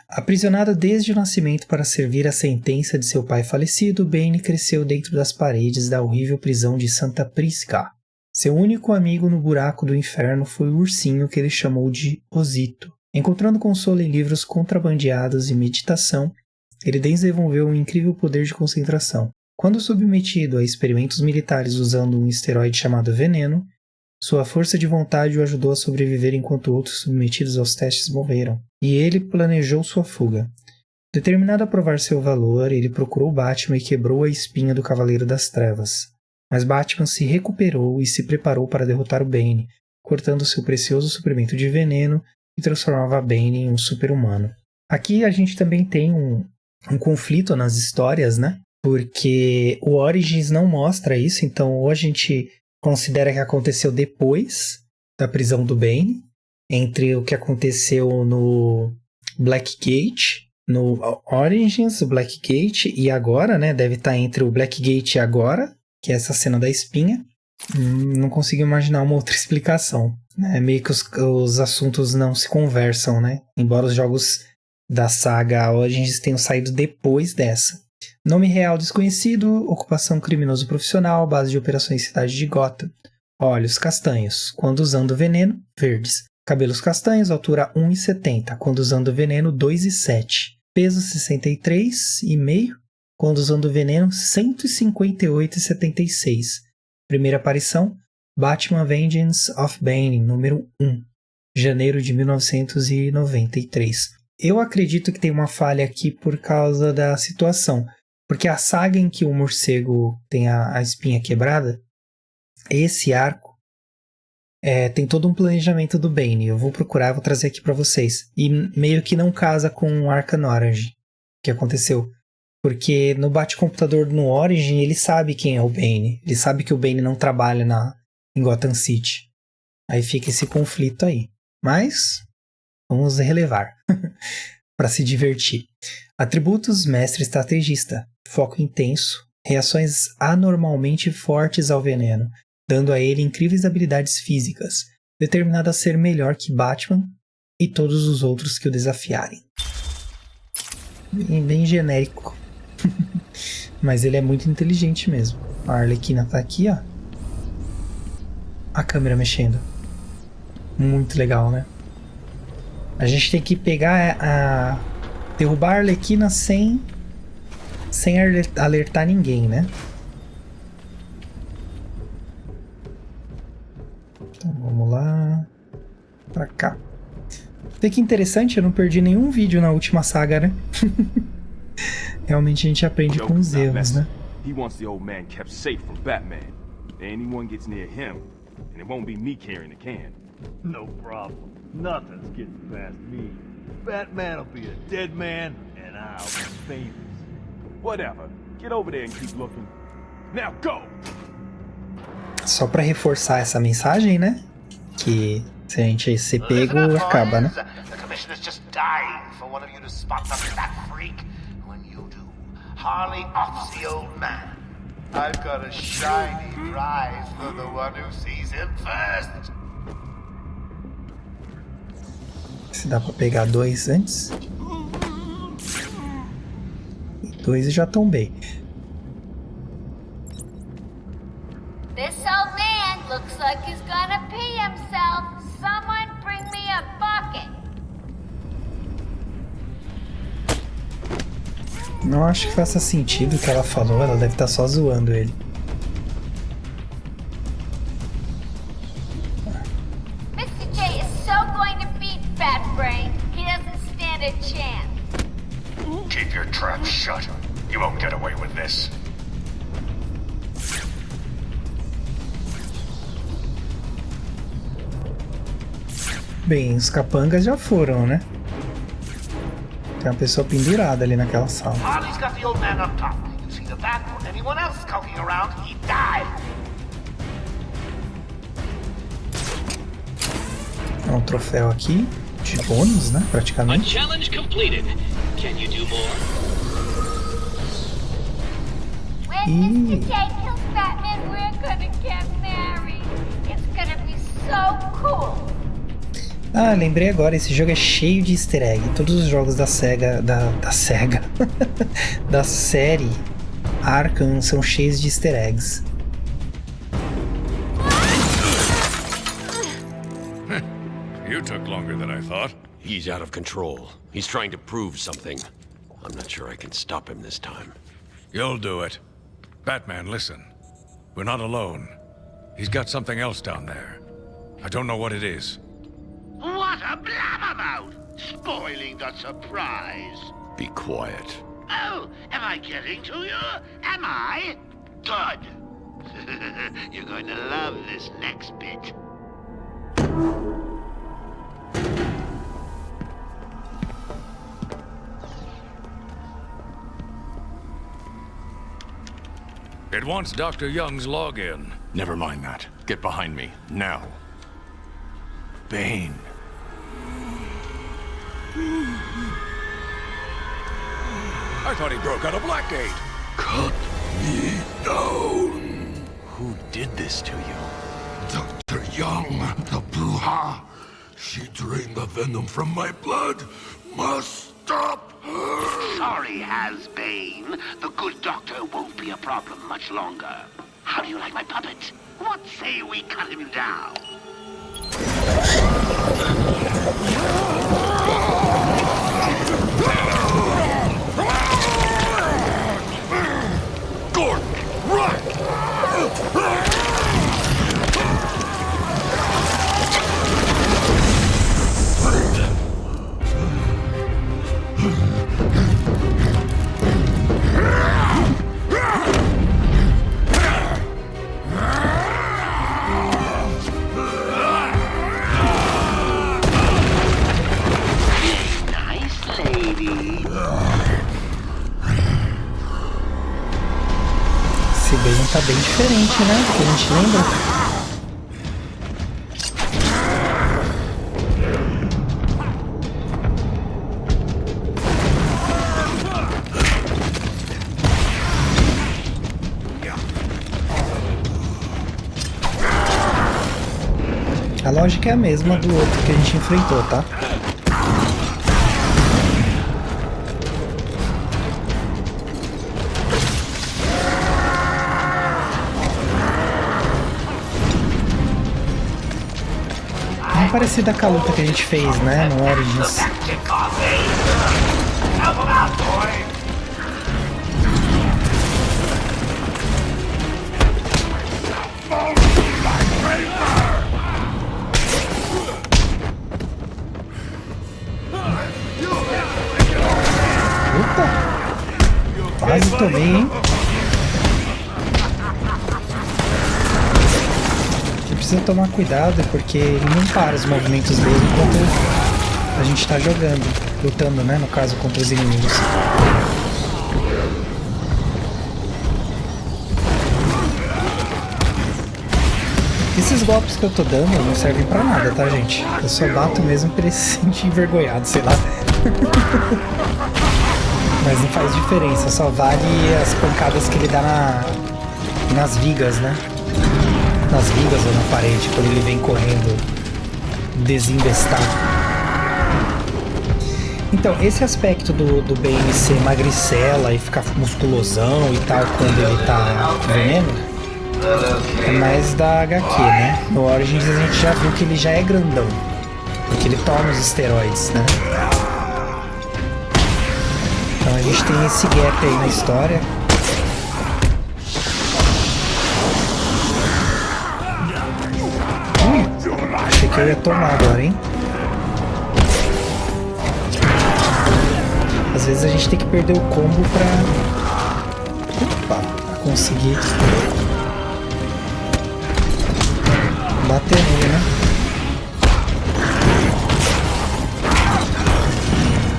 Aprisionado desde o nascimento para servir a sentença de seu pai falecido, Bane cresceu dentro das paredes da horrível prisão de Santa Prisca. Seu único amigo no buraco do inferno foi o ursinho que ele chamou de Osito. Encontrando consolo em livros contrabandeados e meditação, ele desenvolveu um incrível poder de concentração. Quando submetido a experimentos militares usando um esteroide chamado veneno, sua força de vontade o ajudou a sobreviver enquanto outros submetidos aos testes morreram, e ele planejou sua fuga. Determinado a provar seu valor, ele procurou Batman e quebrou a espinha do Cavaleiro das Trevas. Mas Batman se recuperou e se preparou para derrotar o Bane, cortando seu precioso suprimento de veneno e transformava Bane em um super-humano. Aqui a gente também tem um conflito nas histórias, né? Porque o Origins não mostra isso, então ou a gente considera que aconteceu depois da prisão do Bane, entre o que aconteceu no Blackgate, no Origins, o Blackgate, e agora, né? Deve estar entre o Blackgate e agora, que é essa cena da espinha. Não consigo imaginar uma outra explicação. É meio que os assuntos não se conversam, né? Embora os jogos da saga Origins tenham saído depois dessa. Nome real desconhecido, ocupação criminoso profissional, base de operações cidade de Gotham. Olhos castanhos, quando usando veneno, verdes. Cabelos castanhos, altura 1,70, quando usando veneno, 2,7. Peso 63,5, quando usando veneno, 158,76. Primeira aparição, Batman Vengeance of Bane, número 1, janeiro de 1993. Eu acredito que tem uma falha aqui por causa da situação, porque a saga em que o morcego tem a espinha quebrada, esse arco, tem todo um planejamento do Bane. Eu vou procurar, vou trazer aqui para vocês. E meio que não casa com o Arkham Orange, que aconteceu. Porque no bate-computador no Origin, ele sabe quem é o Bane. Ele sabe que o Bane não trabalha em Gotham City. Aí fica esse conflito aí. Mas vamos relevar para se divertir. Atributos: mestre estrategista, foco intenso, reações anormalmente fortes ao veneno, dando a ele incríveis habilidades físicas, determinado a ser melhor que Batman e todos os outros que o desafiarem. Bem genérico. Mas ele é muito inteligente mesmo. A Arlequina tá aqui, ó. A câmera mexendo. Muito legal, né? A gente tem que pegar derrubar a Arlequina sem alertar ninguém, né? Então vamos lá. Pra cá. Vê que interessante, eu não perdi nenhum vídeo na última saga, né? Realmente a gente aprende com os erros, né?
He wants the old man kept safe from Batman. Anyone gets near him, and it won't be me carrying the can.
No problem. Nothing's getting past me. Batman'll be a dead man, and I'll be famous.
Whatever. Get over there and keep looking. Now go!
Só pra reforçar essa mensagem, né? Que se a gente ser pego, acaba, né?
The commissioner's just dying for one of you to spot the fat freak. When you do, Harley offs the old man. I've got a shiny prize for the one who sees him first.
Se dá pra pegar 2 antes. 2 e já tombei.
This old man looks like he's gonna
Não acho que faça sentido o que ela falou, ela deve estar só zoando ele.
Mr. J is so going to beat Fat Brain, he doesn't stand a chance.
Keep your trap shut. You won't get away with this.
Bem, os capangas já foram, né? Tem uma pessoa pendurada ali naquela sala.
Harley's got the old man up top. You see that or anyone else skulking around, he died.
É um troféu aqui de bônus, né? Praticamente.
Challenge completed. Can you do more?
When Mr. J kills Batman, we're gonna get married. It's gonna be so cool.
Ah, lembrei agora, esse jogo é cheio de easter egg. Todos os jogos da SEGA, da SEGA, da série Arkham são cheios de easter eggs.
You took longer than I thought.
He's out of control. He's trying to prove something. I'm not sure I can stop him this time.
You'll do it. Batman, listen. We're not alone. He's got something else down there. I don't know what it is.
What a blabbermouth! Spoiling the surprise.
Be quiet.
Oh, am I getting to you? Am I? Good. You're going to love this next bit.
It wants Dr. Young's login.
Never mind that. Get behind me, now.
Bane. I thought he broke out of Blackgate.
Cut me down. Who did this to you?
Dr. Young, the Bruja. She drained the venom from my blood. Must stop her.
Sorry, Has-Bane. The good doctor won't be a problem much longer. How do you like my puppet? What say we cut him down?
Gordon, run!
Esse Bane tá bem diferente, né? Do que a gente lembra. A lógica é a mesma do outro que a gente enfrentou, tá? É parecida com a luta que a gente fez, né, no Origins. Opa! Quase tomei, hein? Precisa tomar cuidado porque ele não para os movimentos dele enquanto a gente está jogando, lutando, né, no caso, contra os inimigos. Esses golpes que eu tô dando não servem pra nada, tá, gente? Eu só bato mesmo pra ele se sentir envergonhado, sei lá. Mas não faz diferença, só vale as pancadas que ele dá nas vigas, né? Nas vigas ou na parede, quando ele vem correndo desinvestado. Então, esse aspecto do Bane ser magricela e ficar musculosão e tal quando ele tá veneno é mais da HQ, né? No Origins a gente já viu que ele já é grandão, porque ele toma os esteroides, né? Então a gente tem esse gap aí na história. Achei que eu ia tomar agora, hein? Às vezes a gente tem que perder o combo pra conseguir bater nele, né?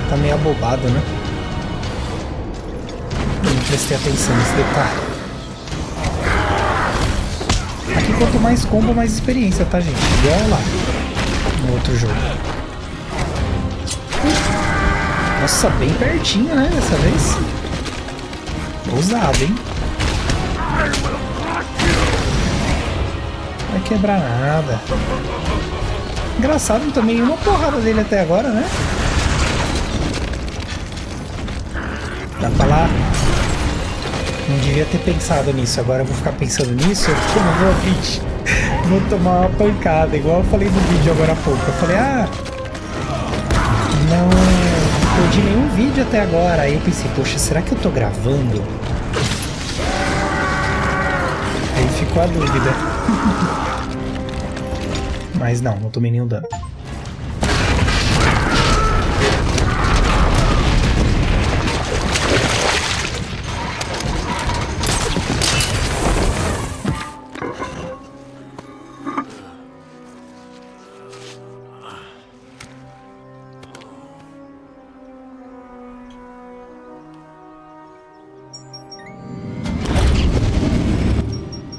Tá meio abobado, né? Eu não prestei atenção nesse detalhe. Aqui quanto mais combo, mais experiência, tá, gente? Igual lá no outro jogo. Nossa, bem pertinho, né, dessa vez. Ousado, hein? Não vai quebrar nada. Engraçado, não tomei uma porrada dele até agora, né? Dá pra lá. Não devia ter pensado nisso. Agora eu vou ficar pensando nisso. Eu não vou tomar uma pancada. Igual eu falei no vídeo agora há pouco. Eu falei, não perdi nenhum vídeo até agora. Aí eu pensei, poxa, será que eu tô gravando? Aí ficou a dúvida. Mas não tomei nenhum dano.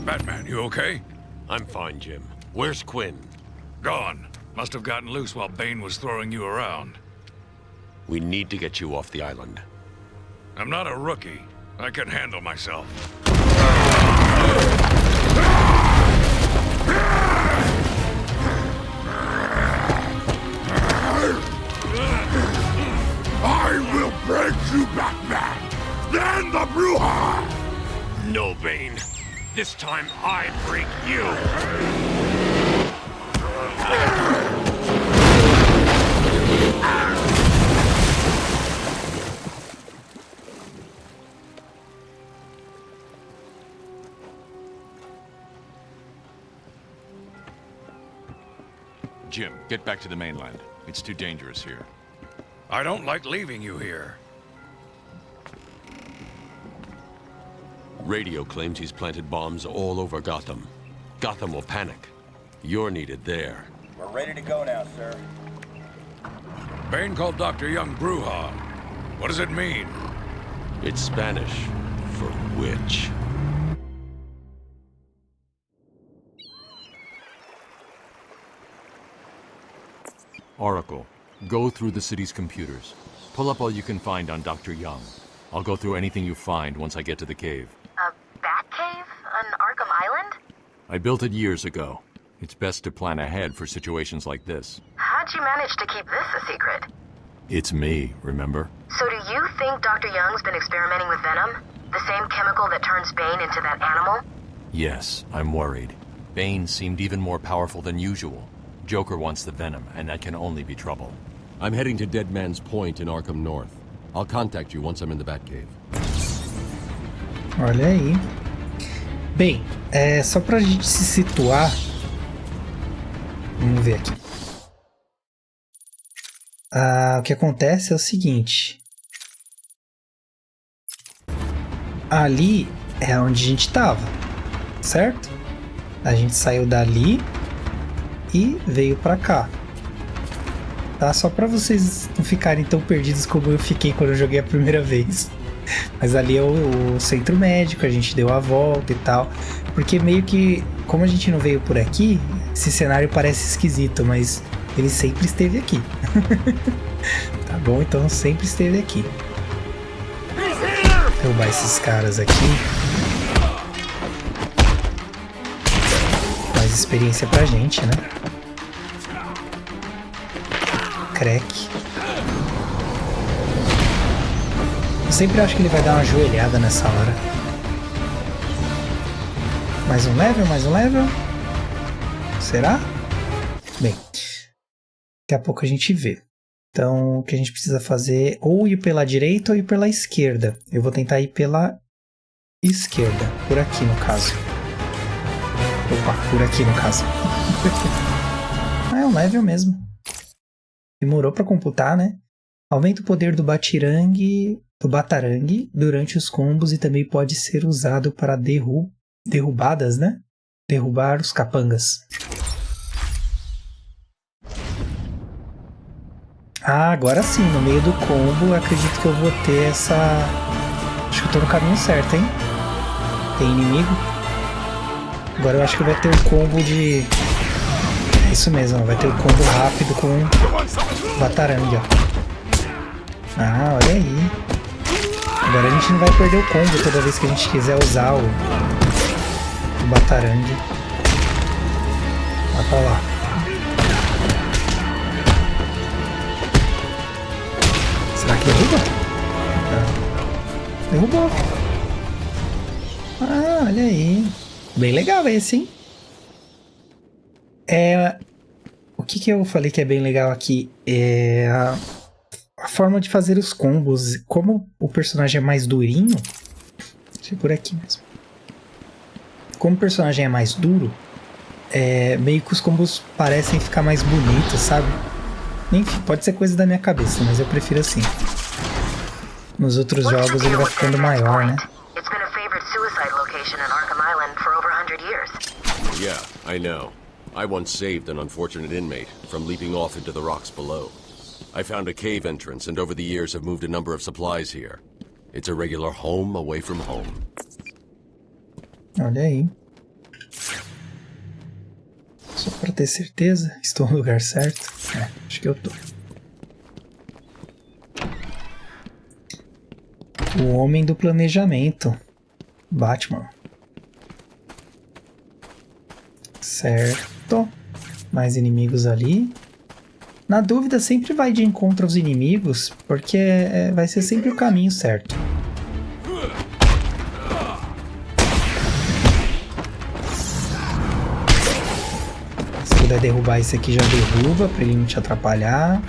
Batman, you okay?
I'm fine, Jim. Where's Quinn?
Gone. Must have gotten loose while Bane was throwing you around.
We need to get you off the island.
I'm not a rookie. I can handle myself. I will break you, Batman! Then the Bruja!
No, Bane. This time I break you!
Jim, get back to the mainland. It's too dangerous here.
I don't like leaving you here.
Radio claims he's planted bombs all over Gotham. Gotham will panic. You're needed there.
We're ready to go now, sir.
Bane called Dr. Young Bruja. What does it mean?
It's Spanish for witch.
Oracle, go through the city's computers. Pull up all you can find on Dr. Young. I'll go through anything you find once I get to the cave.
A bat cave? On Arkham Island?
I built it years ago. It's best to plan ahead for situations like this.
How'd you manage to keep this a secret?
It's me, remember?
So do you think Dr. Young's been experimenting with venom? The same chemical that turns Bane into that animal?
Yes, I'm worried. Bane seemed even more powerful than usual. Joker wants the venom, and that can only be trouble.
I'm heading to Dead Man's Point in Arkham North. I'll contact you once I'm in the Batcave.
Olha aí. Bem, só pra gente se situar. Vamos ver aqui. O que acontece é o seguinte. Ali é onde a gente tava, certo? A gente saiu dali e veio pra cá. Tá? Só pra vocês não ficarem tão perdidos como eu fiquei quando eu joguei a primeira vez. Mas ali é o centro médico, a gente deu a volta e tal. Porque meio que, como a gente não veio por aqui, esse cenário parece esquisito, mas ele sempre esteve aqui. Tá bom? Então sempre esteve aqui. Derrubar esses caras aqui. Mais experiência pra gente, né? Crack. Eu sempre acho que ele vai dar uma joelhada nessa hora. Mais um level, mais um level. Será? Bem, daqui a pouco a gente vê. Então, o que a gente precisa fazer é ou ir pela direita ou ir pela esquerda. Eu vou tentar ir pela esquerda, por aqui no caso. Opa, por aqui no caso. É um level mesmo. Demorou pra computar, né? Aumenta o poder do batarangue durante os combos e também pode ser usado para derrubadas, né? Derrubar os capangas. Ah, agora sim, no meio do combo, eu acredito que eu vou ter essa... Acho que eu tô no caminho certo, hein? Tem inimigo. Agora eu acho que vai ter o combo de... É isso mesmo, vai ter o combo rápido com o batarangue, ó. Ah, olha aí. Agora a gente não vai perder o combo toda vez que a gente quiser usar o batarangue. Vai pra lá. Será que derruba? Não. Derrubou. Ah, olha aí. Bem legal esse, hein? O que eu falei que é bem legal aqui é a forma de fazer os combos. Como o personagem é mais durinho... Deixa eu por aqui mesmo. Como o personagem é mais duro, meio que os combos parecem ficar mais bonitos, sabe? Enfim, pode ser coisa da minha cabeça, mas eu prefiro assim. Nos outros jogos ele vai ficando maior, né?
Yeah, I know. I once saved an unfortunate inmate from leaping off into the rocks below. I found a cave entrance and over the years have moved a number of supplies here. It's a regular home away from home.
Olha aí. Só pra ter certeza, estou no lugar certo. Acho que eu tô. O homem do planejamento. Batman. Certo. Mais inimigos ali. Na dúvida, sempre vai de encontro aos inimigos, porque vai ser sempre o caminho certo. Se puder derrubar esse aqui, já derruba, pra ele não te atrapalhar.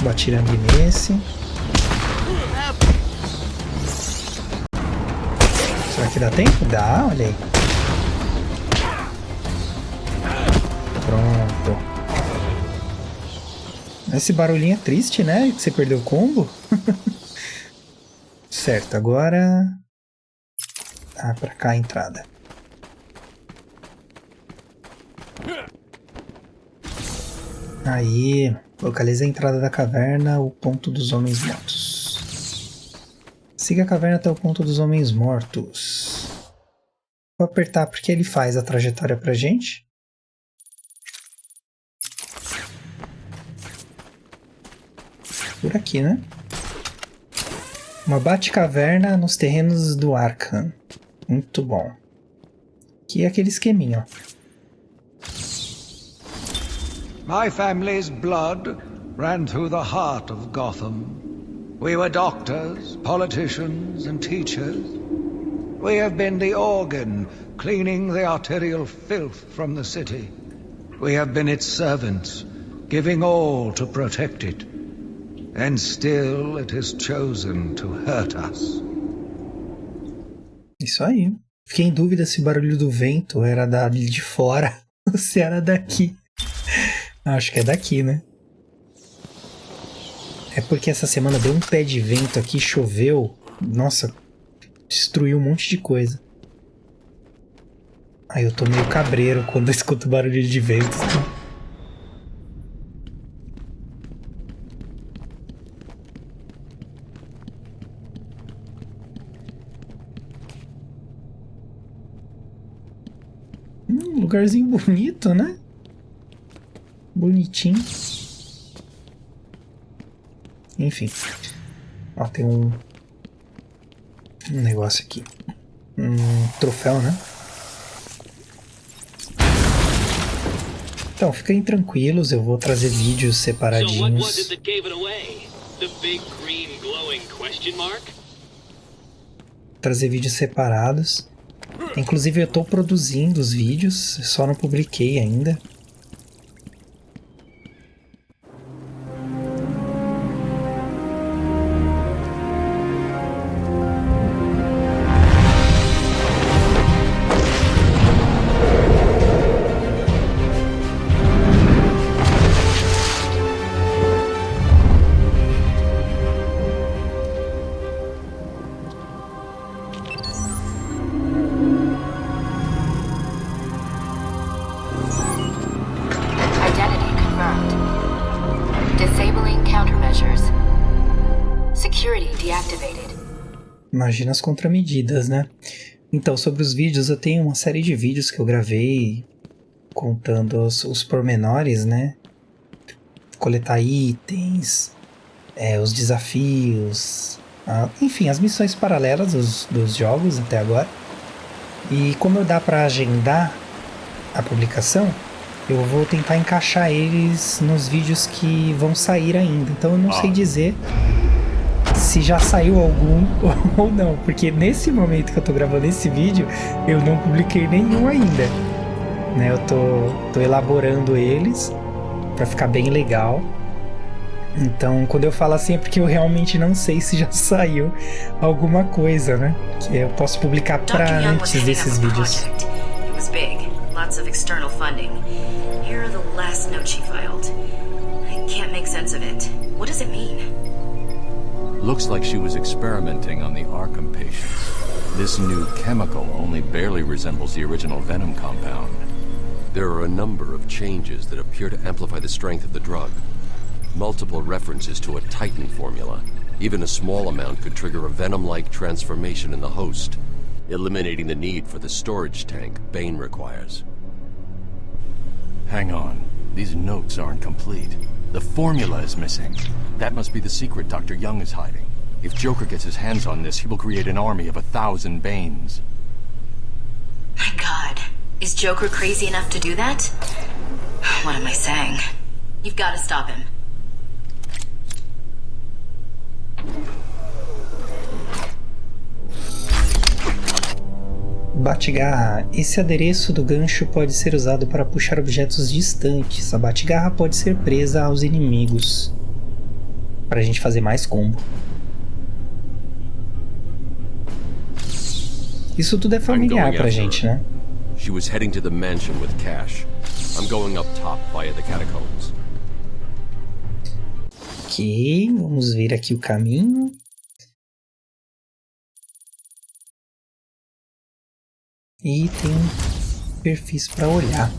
Vou atirando nesse. Será que dá tempo? Dá, olha aí. Pronto. Esse barulhinho é triste, né? Que você perdeu o combo. Certo, agora... Ah, pra cá a entrada. Aí, localiza a entrada da caverna, o ponto dos homens mortos. Siga a caverna até o ponto dos homens mortos. Vou apertar porque ele faz a trajetória pra gente. Por aqui, né? Uma Batcaverna nos terrenos do Arkham. Muito bom. Aqui é aquele esqueminha, ó.
My family's blood ran through the heart of Gotham. We were doctors, politicians, and teachers. We have been the organ cleaning the arterial filth from the city. We have been its servants, giving all to protect it. And still it has chosen to hurt us.
Isso aí. Fiquei em dúvida se o barulho do vento era dali de fora ou se era daqui. Acho que é daqui, né? É porque essa semana deu um pé de vento aqui, choveu. Nossa, destruiu um monte de coisa. Aí eu tô meio cabreiro quando eu escuto barulho de vento. Lugarzinho bonito, né? Bonitinho. Enfim. Ó, tem um negócio aqui. Troféu, né? Então, fiquem tranquilos, eu vou trazer vídeos separadinhos. Trazer vídeos separados. Inclusive eu estou produzindo os vídeos, só não publiquei ainda. Imagina as contramedidas, né? Então, sobre os vídeos, eu tenho uma série de vídeos que eu gravei contando os pormenores, né? Coletar itens, os desafios, enfim, as missões paralelas dos jogos até agora. E como dá pra agendar a publicação, eu vou tentar encaixar eles nos vídeos que vão sair ainda. Então eu não sei dizer se já saiu algum ou não, porque nesse momento que eu tô gravando esse vídeo, eu não publiquei nenhum ainda, né? Eu tô elaborando eles pra ficar bem legal. Então, quando eu falo assim é porque eu realmente não sei se já saiu alguma coisa, né? Que eu posso publicar pra antes desses vídeos.
It was big. Lots of external funding. Here are the last notes she filed. I can't make sense of it. What does it mean?
Looks like she was experimenting on the Arkham patients. This new chemical only barely resembles the original Venom compound.
There are a number of changes that appear to amplify the strength of the drug. Multiple references to a Titan formula. Even a small amount could trigger a Venom-like transformation in the host, eliminating the need for the storage tank Bane requires.
Hang on. These notes aren't complete. The formula is missing. That must be the secret Dr. Young is hiding. If Joker gets his hands on this, he will create an army of 1,000 Banes.
My God. Is Joker crazy enough to do that? What am I saying? You've got to stop him.
Bate-garra. Esse adereço do gancho pode ser usado para puxar objetos distantes. A bate-garra pode ser presa aos inimigos. Pra gente fazer mais combo. Isso tudo é familiar pra gente, né?
She was heading to the mansion with cash. I'm going up top via the catacombs.
Ok, vamos ver aqui o caminho. E tem perfis para olhar.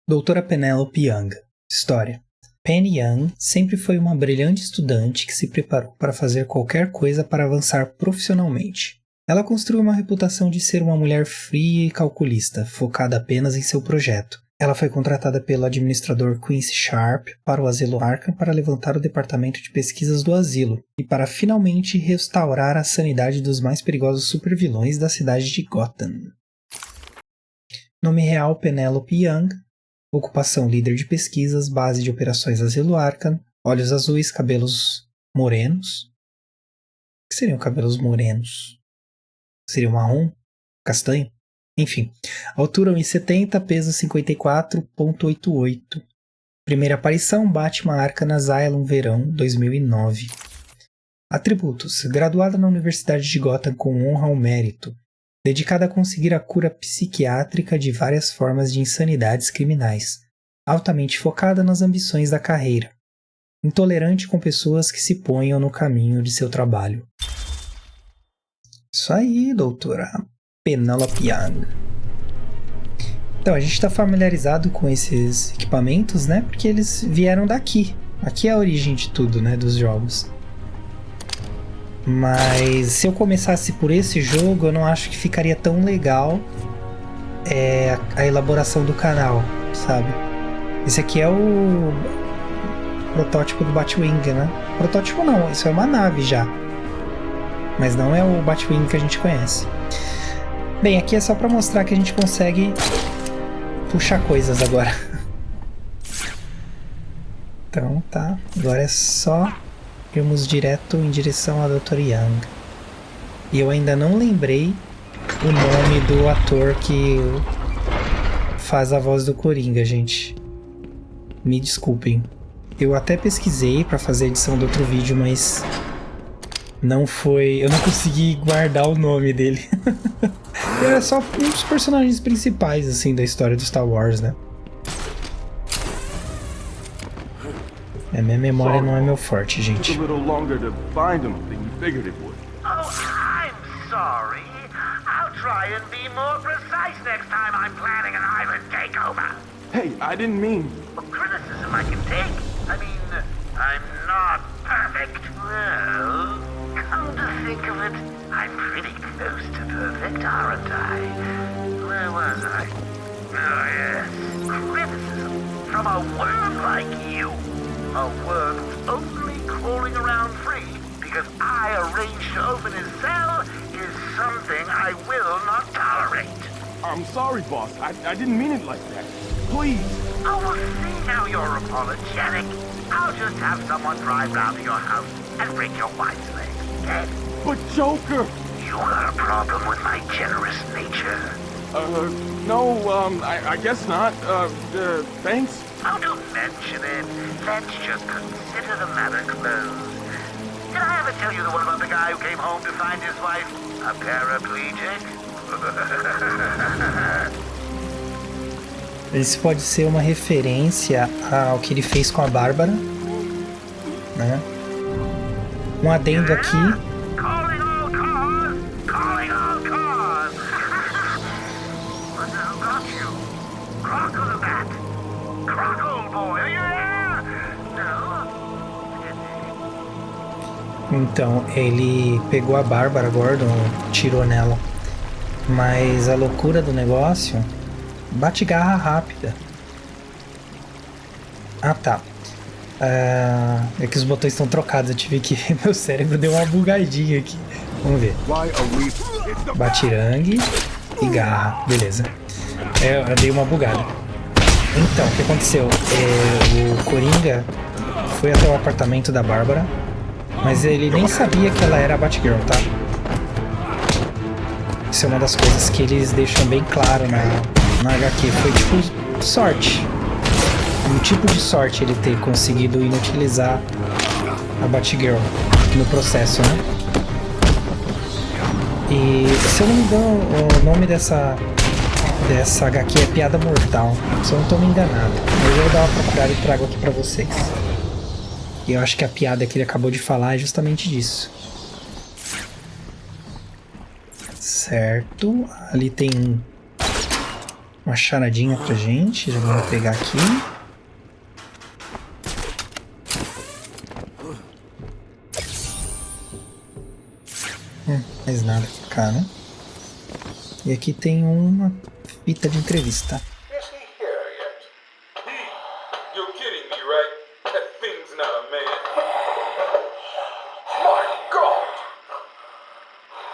Doutora Penelope Young. História. Penny Young sempre foi uma brilhante estudante que se preparou para fazer qualquer coisa para avançar profissionalmente. Ela construiu uma reputação de ser uma mulher fria e calculista, focada apenas em seu projeto. Ela foi contratada pelo administrador Quincy Sharp para o asilo Arkham para levantar o departamento de pesquisas do asilo e para finalmente restaurar a sanidade dos mais perigosos supervilões da cidade de Gotham. Nome real Penelope Young. Ocupação líder de pesquisas, base de operações asilo Arkham, olhos azuis, cabelos morenos. O que seriam cabelos morenos? Seria marrom? Castanho? Enfim, altura 1,70, peso 54,88. Primeira aparição, Batman Arkham Asylum, verão 2009. Atributos: graduada na Universidade de Gotham com honra ao mérito. Dedicada a conseguir a cura psiquiátrica de várias formas de insanidades criminais. Altamente focada nas ambições da carreira. Intolerante com pessoas que se ponham no caminho de seu trabalho. Isso aí, doutora Penelope Young. Então, a gente está familiarizado com esses equipamentos, né? Porque eles vieram daqui. Aqui é a origem de tudo, né? Dos jogos. Mas se eu começasse por esse jogo, eu não acho que ficaria tão legal a elaboração do canal, sabe? Esse aqui é o protótipo do Batwing, né? Protótipo não, isso é uma nave já. Mas não é o Batwing que a gente conhece. Bem, aqui é só pra mostrar que a gente consegue puxar coisas agora. Então tá, agora é só irmos direto em direção à Dr. Young. E eu ainda não lembrei o nome do ator que faz a voz do Coringa, gente. Me desculpem. Eu até pesquisei pra fazer a edição do outro vídeo, mas não foi... eu não consegui guardar o nome dele. Ele é só um dos personagens principais, assim, da história do Star Wars, né? Minha memória não é meu forte, gente.
Oh, I'm sorry. I'll try and be more precise next time I'm planning an island takeover. Hey, I didn't mean... Criticism I can take. I mean, I'm not perfect. pretty close to perfect, aren't I? Where was I? Oh, yes. Criticism from a worm like you. A worm who's only crawling around free because I arranged to open his cell is something I will not tolerate.
I'm sorry, boss. I didn't mean it like that. Please.
Oh, well, see now you're apologetic. I'll just have someone drive round to your house and break your wife's legs, okay?
But Joker!
You got a problem with my generous nature?
No, I guess not. Thanks.
Oh, don't mention it. Let's just consider the matter closed. Did I ever tell you the one about the guy who came home to find his wife a paraplegic?
Isso pode ser uma referência ao que ele fez com a Bárbara, né? Um adendo aqui.
Calling all cars! Calling all cars! But who got you? Croco the Bat! Croco, boy, are you there? No?
Então, ele pegou a Bárbara Gordon, tirou nela. Mas a loucura do negócio... Bate garra rápida. Ah, tá. É que os botões estão trocados. Eu tive que... Meu cérebro deu uma bugadinha aqui. Vamos ver. Batirangue e garra. Beleza. Eu dei uma bugada. Então, o que aconteceu? O Coringa foi até o apartamento da Bárbara, mas ele nem sabia que ela era a Batgirl, tá? Isso é uma das coisas que eles deixam bem claro na HQ. Foi tipo sorte. Um tipo de sorte ele ter conseguido inutilizar a Batgirl no processo, né? E se eu não me engano, o nome dessa HQ é Piada Mortal. Se eu não estou me enganado. Mas eu vou dar uma procurada e trago aqui pra vocês. E eu acho que a piada que ele acabou de falar é justamente disso. Certo. Ali tem uma charadinha pra gente. Já vamos pegar aqui. Mais nada pra cá, né? E aqui tem uma fita de entrevista.
You're kidding me, right? That thing's not a man.
My God!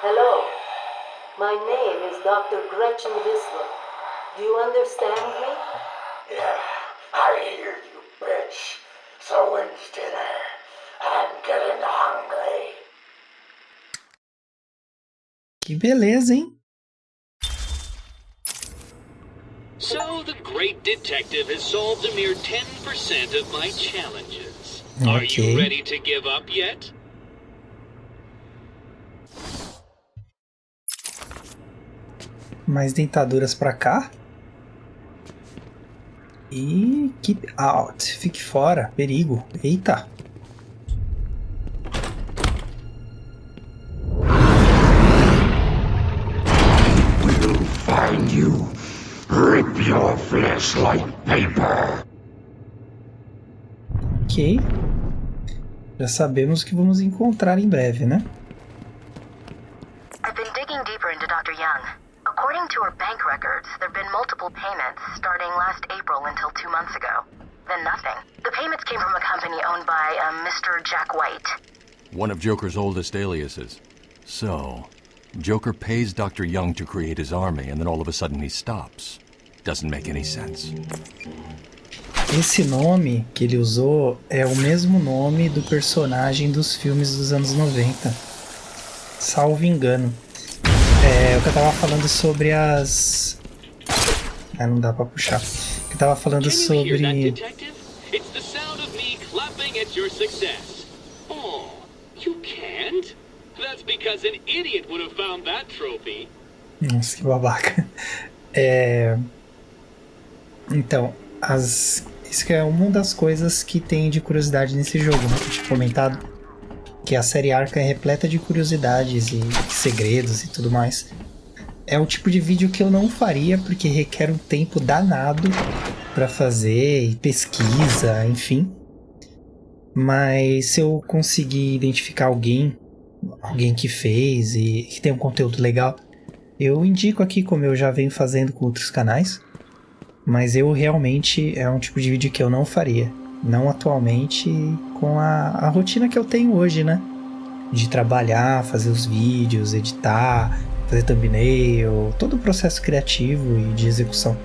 Hello. My name is Dr. Gretchen Whistler. Do you understand me?
Yeah, I hear you, bitch. So when's dinner? I'm getting hungry.
Que beleza, hein?
So the great detective has solved a mere 10% of my challenges. Are you ready to give up yet?
Mais dentaduras pra cá. E keep out. Fique fora. Perigo. Eita.
We'll find you. Rip your flesh like paper.
Ok. Já sabemos o que vamos encontrar em breve, né?
I've been digging deeper into Dr. Young. According to her bank records, there have been multiple payments starting last April until 2 months ago. Then nothing. The payments came from a company owned by Mr. Jack White.
One of Joker's oldest aliases. So, Joker pays Dr. Young to create his army, and then all of a sudden he stops. Doesn't make any sense.
Esse nome que ele usou é o mesmo nome do personagem dos filmes dos anos 90. Salvo engano. É o que eu tava falando sobre as... Ah, não dá pra puxar. O que eu tava falando sobre...
It's the sound of me clapping at your success. Oh, you can't? That's because an idiot would have found that trophy.
Nossa, que babaca. Então, isso que é uma das coisas que tem de curiosidade nesse jogo, né? Que eu tinha comentado. Que a série Arkham é repleta de curiosidades e segredos e tudo mais. É o tipo de vídeo que eu não faria, porque requer um tempo danado pra fazer, e pesquisa, enfim. Mas se eu conseguir identificar alguém alguém que fez e que tem um conteúdo legal, eu indico aqui, como eu já venho fazendo com outros canais, mas eu realmente é um tipo de vídeo que eu não faria, não atualmente com a rotina que eu tenho hoje, né? De trabalhar, fazer os vídeos, editar, fazer thumbnail, todo o processo criativo e de execução.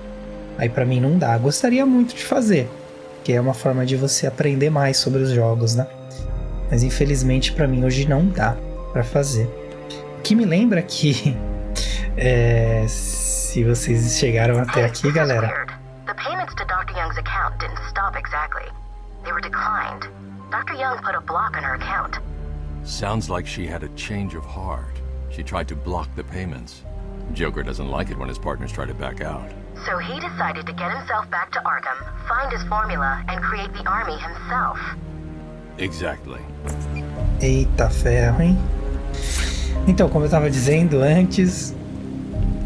Aí pra mim não dá. Gostaria muito de fazer, que é uma forma de você aprender mais sobre os jogos, né? Mas infelizmente pra mim hoje não dá pra fazer. O que me lembra que se vocês chegaram até aqui, galera,
The payments to Dr. Young's account didn't stop exactly. They were declined. Dr. Young put a block on her account.
Sounds like she had a change of heart. She tried to block the payments. Joker doesn't like it when his partners try to back out.
So he decided to get himself back to Arkham, find his formula, and create the army himself.
Exactly.
Eita ferro, hein? Então, como eu tava dizendo antes,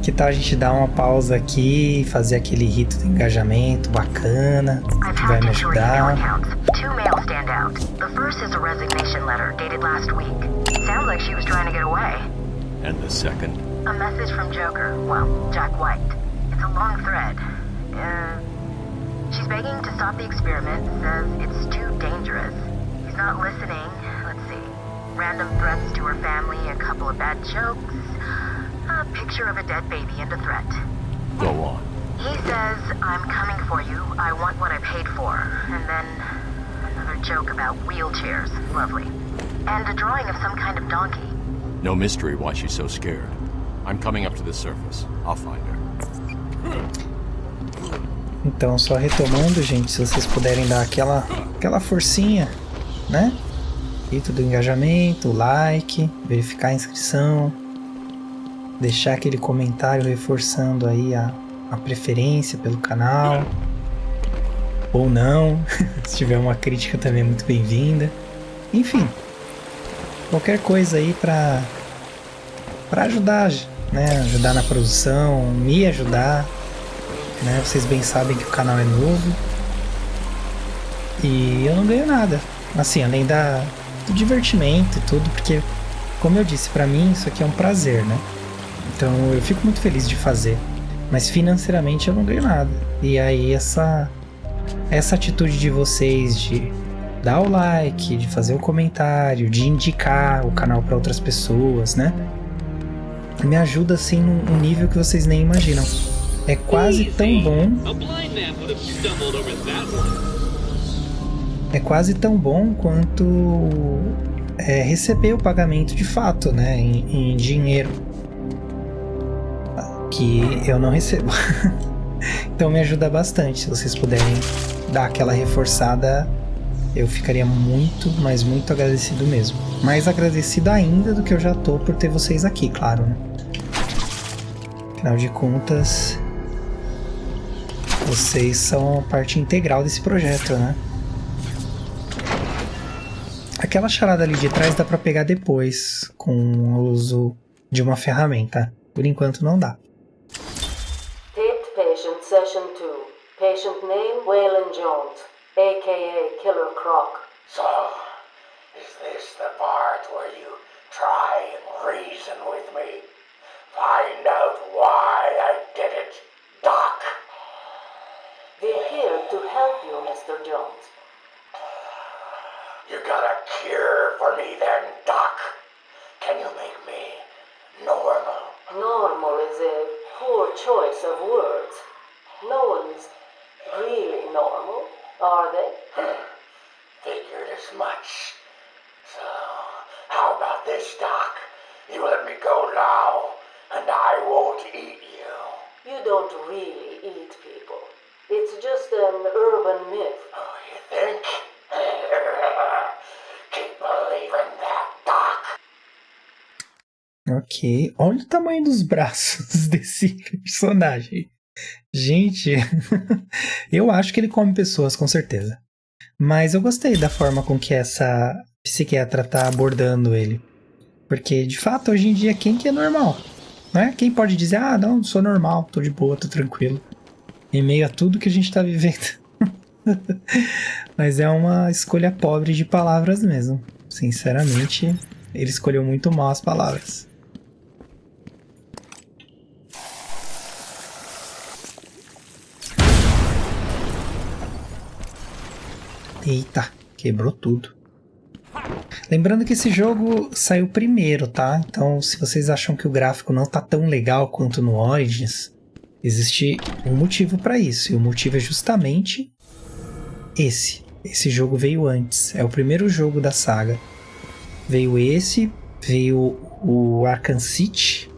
que tal a gente dar uma pausa aqui e fazer aquele rito de engajamento bacana, que vai me ajudar.
Two mails stand out. The first is a resignation letter dated last week. Sounds like she was trying to get away.
And the second?
A message from Joker, well, Jack White. It's a long thread. She's begging to stop the experiment, says it's too dangerous. He's not listening. Let's see. Random threats to her family, a couple of bad jokes, a picture of a dead baby and a threat.
Go on.
He says, I'm coming for you, I want what I paid for. And then another joke about wheelchairs, lovely. And a drawing of some kind of donkey.
No mystery why she's so scared. I'm coming up to the surface. I'll find her.
Então, só retomando, gente, se vocês puderem dar aquela forcinha, né? Rito do engajamento, like, verificar a inscrição, deixar aquele comentário reforçando aí a preferência pelo canal, ou não, se tiver uma crítica também é muito bem-vinda. Enfim, qualquer coisa aí pra ajudar, né? Ajudar na produção, me ajudar, né? Vocês bem sabem que o canal é novo e eu não ganho nada, assim, além do divertimento e tudo, porque, como eu disse, pra mim isso aqui é um prazer, né? Então eu fico muito feliz de fazer, mas financeiramente eu não ganho nada. E aí essa atitude de vocês de dar o like, de fazer o comentário, de indicar o canal para outras pessoas, né? Me ajuda assim num nível que vocês nem imaginam. É quase tão bom. É quase tão bom quanto receber o pagamento de fato, né? Em dinheiro. Que eu não recebo. Então me ajuda bastante. Se vocês puderem dar aquela reforçada, eu ficaria muito, mas muito agradecido mesmo. Mais agradecido ainda do que eu já tô por ter vocês aqui, claro, né? Afinal de contas, vocês são parte integral desse projeto, né? Aquela charada ali de trás dá pra pegar depois, com o uso de uma ferramenta. Por enquanto não dá.
Taped patient session 2. Patient name Waylon Jones, a.k.a. Killer Croc.
So, is this the part where you try and reason with me? Find out why I did it, Doc.
We're here to help you, Mr. Jones.
You got a cure for me then, Doc? Can you make me normal?
Normal is a poor choice of words. No one's really normal, are they?
Figured as much. So, how about this, Doc? You let me go now, and I won't eat you.
You don't really eat people. It's just an urban myth.
Oh, you think? Keep believing that, Doc.
Ok, olha o tamanho dos braços desse personagem. Gente, eu acho que ele come pessoas, com certeza. Mas eu gostei da forma com que essa psiquiatra tá abordando ele. Porque, de fato, hoje em dia, quem que é normal? Né? Quem pode dizer, não, sou normal, tô de boa, tô tranquilo. Em meio a tudo que a gente tá vivendo. Mas é uma escolha pobre de palavras mesmo. Sinceramente, Ele escolheu muito mal as palavras. Eita, quebrou tudo. Lembrando que esse jogo saiu primeiro, tá? Então, se vocês acham que o gráfico não tá tão legal quanto no Origins, existe um motivo para isso. E o motivo é justamente esse. Esse jogo veio antes. É o primeiro jogo da saga. Veio esse, veio o Arkham City,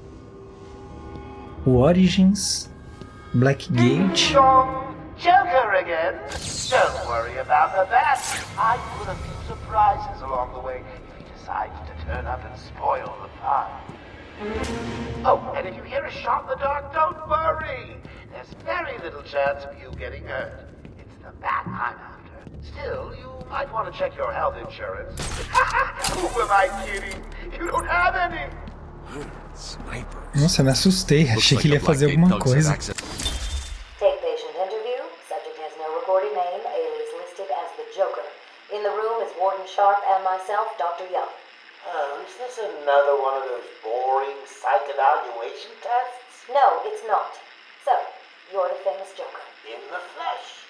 o Origins, Blackgate.
Joker again? Don't worry about that. I put a few surprises along the way if he decides to turn up and spoil the fun. Oh, and if you hear a shot in the dark, don't worry. There's very little chance of you getting hurt. It's the bat I'm after. Still, you might want to check your health insurance. Who am I kidding? You don't have any.
Nossa, me assustei. Achei que ele ia fazer alguma coisa.
Take patient interview. Subject has no recorded name. Alias listed as the Joker. In the room is Warden Sharp and myself, Dr. Young.
Is this another one of those boring psych evaluation tests?
No, it's not. So, you're the famous Joker.
In the flesh.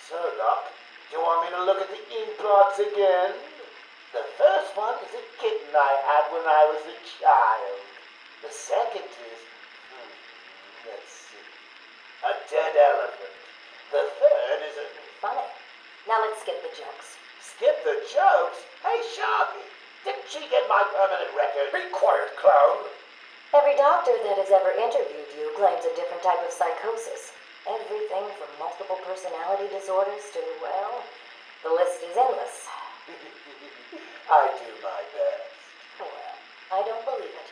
So, Doc, do you want me to look at the ink blots again? The first one is a kitten I had when I was a child. The second is, let's see, a dead elephant. The third is a...
Funny. Now let's skip the jokes.
Skip the jokes? Hey, Sharpie, didn't she get my permanent record? Be quiet, clown.
Every doctor that has ever interviewed you claims a different type of psychosis. Everything from multiple personality disorders to, well, the list is endless.
I do my best.
Well, I don't believe it.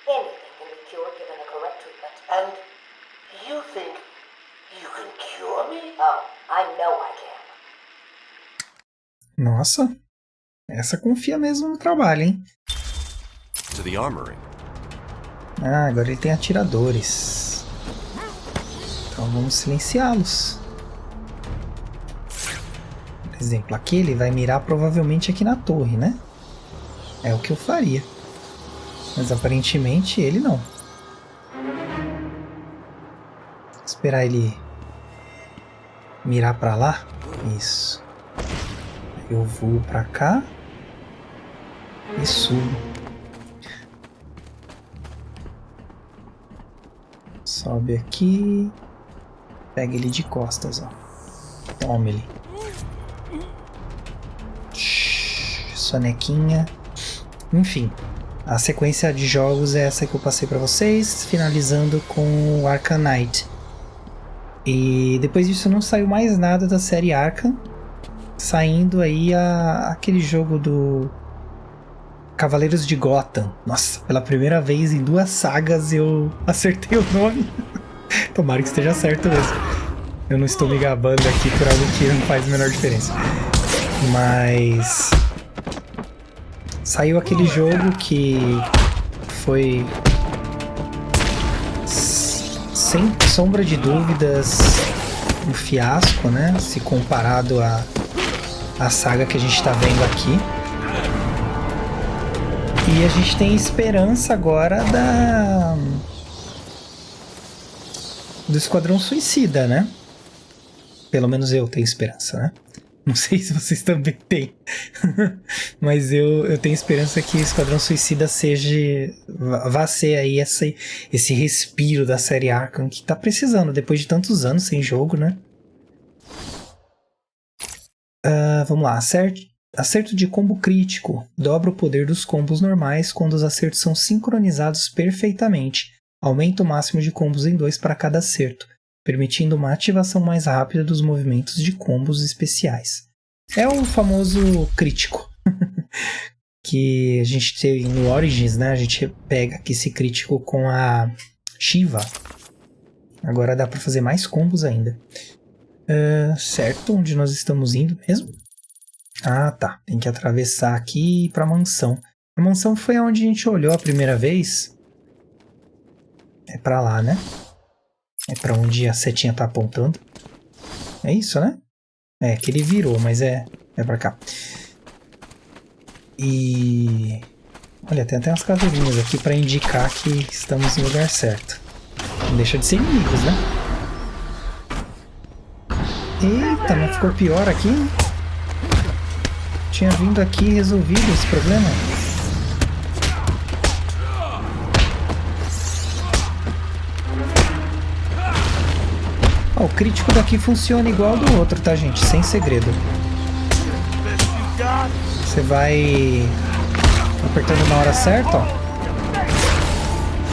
Anything can be cured given the correct treatment.
And you think you can cure me?
Oh, I know I can.
Nossa, essa confia mesmo no trabalho, hein?
To the armory.
Ah, agora ele tem atiradores. Então vamos silenciá-los. Por exemplo, aqui ele vai mirar provavelmente aqui na torre, né? É o que eu faria. Mas aparentemente ele não. Vou esperar ele mirar pra lá. Isso. Eu vou pra cá e subo. Sobe aqui. Pega ele de costas, ó. Toma ele. Sonequinha. Enfim, a sequência de jogos é essa que eu passei pra vocês, finalizando com o Arkham Knight. E depois disso não saiu mais nada da série Arkham, saindo aí aquele jogo do Cavaleiros de Gotham. Nossa, pela primeira vez em 2 sagas eu acertei o nome. Tomara que esteja certo mesmo. Eu não estou me gabando aqui por algo que não faz a menor diferença. Mas saiu aquele jogo que foi, sem sombra de dúvidas, um fiasco, né? Se comparado à saga que a gente está vendo aqui. E a gente tem esperança agora do Esquadrão Suicida, né? Pelo menos eu tenho esperança, né? Não sei se vocês também têm. Mas eu tenho esperança que Esquadrão Suicida vá ser aí esse respiro da série Arkham que tá precisando, depois de tantos anos sem jogo, né? Vamos lá. Acerto de combo crítico. Dobra o poder dos combos normais quando os acertos são sincronizados perfeitamente. Aumenta o máximo de combos em 2 para cada acerto, permitindo uma ativação mais rápida dos movimentos de combos especiais. É o famoso crítico que a gente teve no Origins, né? A gente pega aqui esse crítico com a Shiva. Agora dá para fazer mais combos ainda. Certo, onde nós estamos indo mesmo? Ah, tá. Tem que atravessar aqui e ir para a mansão. A mansão foi onde a gente olhou a primeira vez. É para lá, né? É pra onde a setinha tá apontando. É isso, né? É, que ele virou, mas é pra cá. E Olha, tem até umas caveirinhas aqui pra indicar que estamos no lugar certo. Não deixa de ser inimigos, né? Eita, mas ficou pior aqui, hein? Tinha vindo aqui e resolvido esse problema. Ó, o crítico daqui funciona igual ao do outro, tá, gente? Sem segredo. Você vai apertando na hora certa, ó.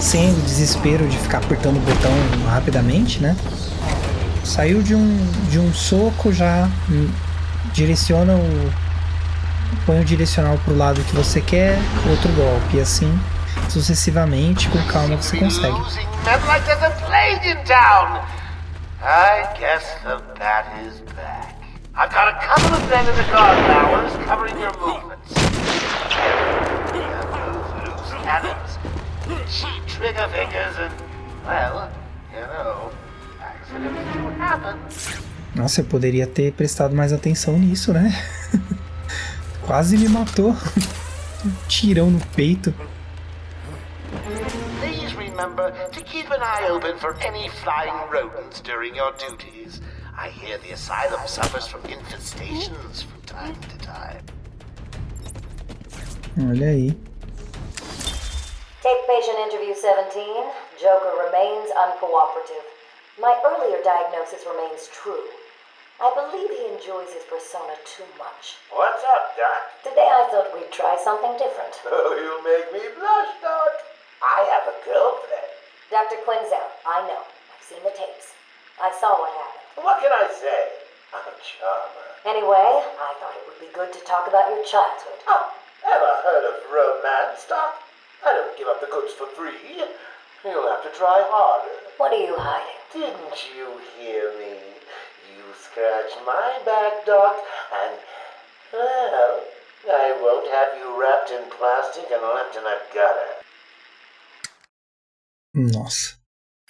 Sem o desespero de ficar apertando o botão rapidamente, né? Saiu de um soco, já direciona põe o direcional pro lado que você quer, outro golpe, e assim sucessivamente, com calma você consegue.
I guess the bat is back. I've got a couple of men in the guard towers covering your movements. Loose cannons, cheap trigger fingers, and, well, you know, accidents do happen.
Nossa, eu poderia ter prestado mais atenção nisso, né? Quase me matou. Um tirão no peito.
Remember to keep an eye open for any flying rodents during your duties. I hear the asylum suffers from infestations from time to time.
Olha aí.
Take patient interview 17. Joker remains uncooperative. My earlier diagnosis remains true. I believe he enjoys his persona too much.
What's up, Doc?
Today I thought we'd try something different.
Oh, you make me blush, Doc. I have a girlfriend.
Dr. Quinzel, I know. I've seen the tapes. I saw what happened.
What can I say? I'm a charmer.
Anyway, I thought it would be good to talk about your childhood.
Oh, ever heard of romance, Doc? I don't give up the goods for free. You'll have to try harder.
What are you hiding?
Didn't you hear me? You scratch my back, Doc, and, well, I won't have you wrapped in plastic and left in a gutter.
Nossa.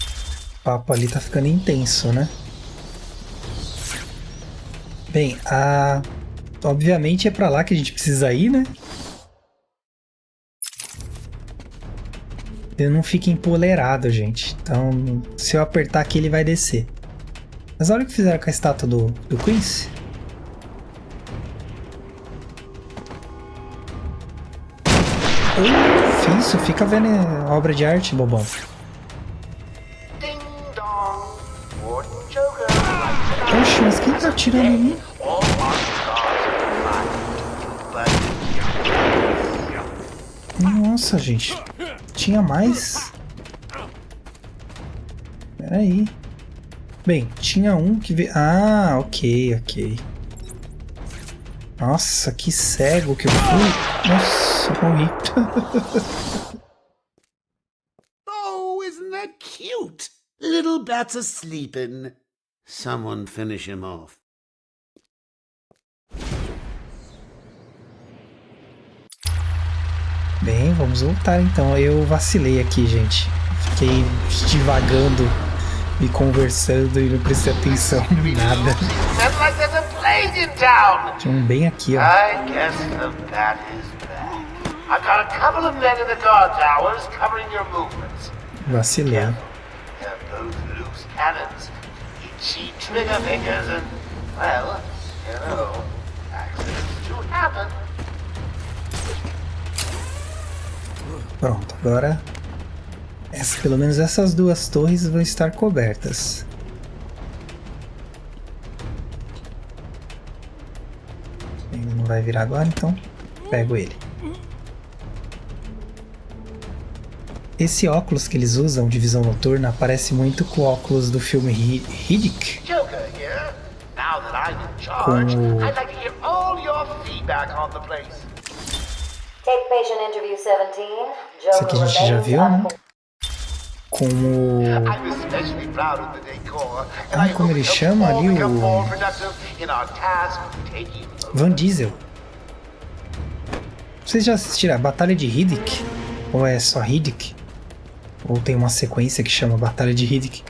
O papo ali tá ficando intenso, né? Bem, obviamente é pra lá que a gente precisa ir, né? Ele não fica empoleirado, gente. Então, se eu apertar aqui, ele vai descer. Mas olha o que fizeram com a estátua do Quincy. Isso, fica vendo a obra de arte, bobão. Oxe, mas quem tá atirando em mim? Nossa, gente. Tinha mais? Pera aí. Bem, tinha um que veio... Ah, ok. Nossa, que cego que eu fui. Nossa, morri.
Oh, isn't that cute? Little bat's a-sleepin'. Someone finish him off.
Bem, vamos voltar então. Eu vacilei aqui, gente. Fiquei divagando e conversando e não prestei atenção em nada. Tinha um bem aqui, ó.
I guess the bat is back. I've got a couple of men in the guard towers covering your movements.
Vacilei.
They're both loose cannons. Cheap trigger fingers and, well, you know, accidents do happen.
Pronto, agora pelo menos essas duas torres vão estar cobertas. Ele não vai virar agora, então pego ele. Esse óculos que eles usam de visão noturna parece muito com o óculos do filme Riddick. Com o... Esse aqui a gente já viu, né? Com o... Ah, como ele chama ali? O... Van Diesel. Vocês já assistiram a Batalha de Riddick? Ou é só Riddick? Ou tem uma sequência que chama Batalha de Riddick?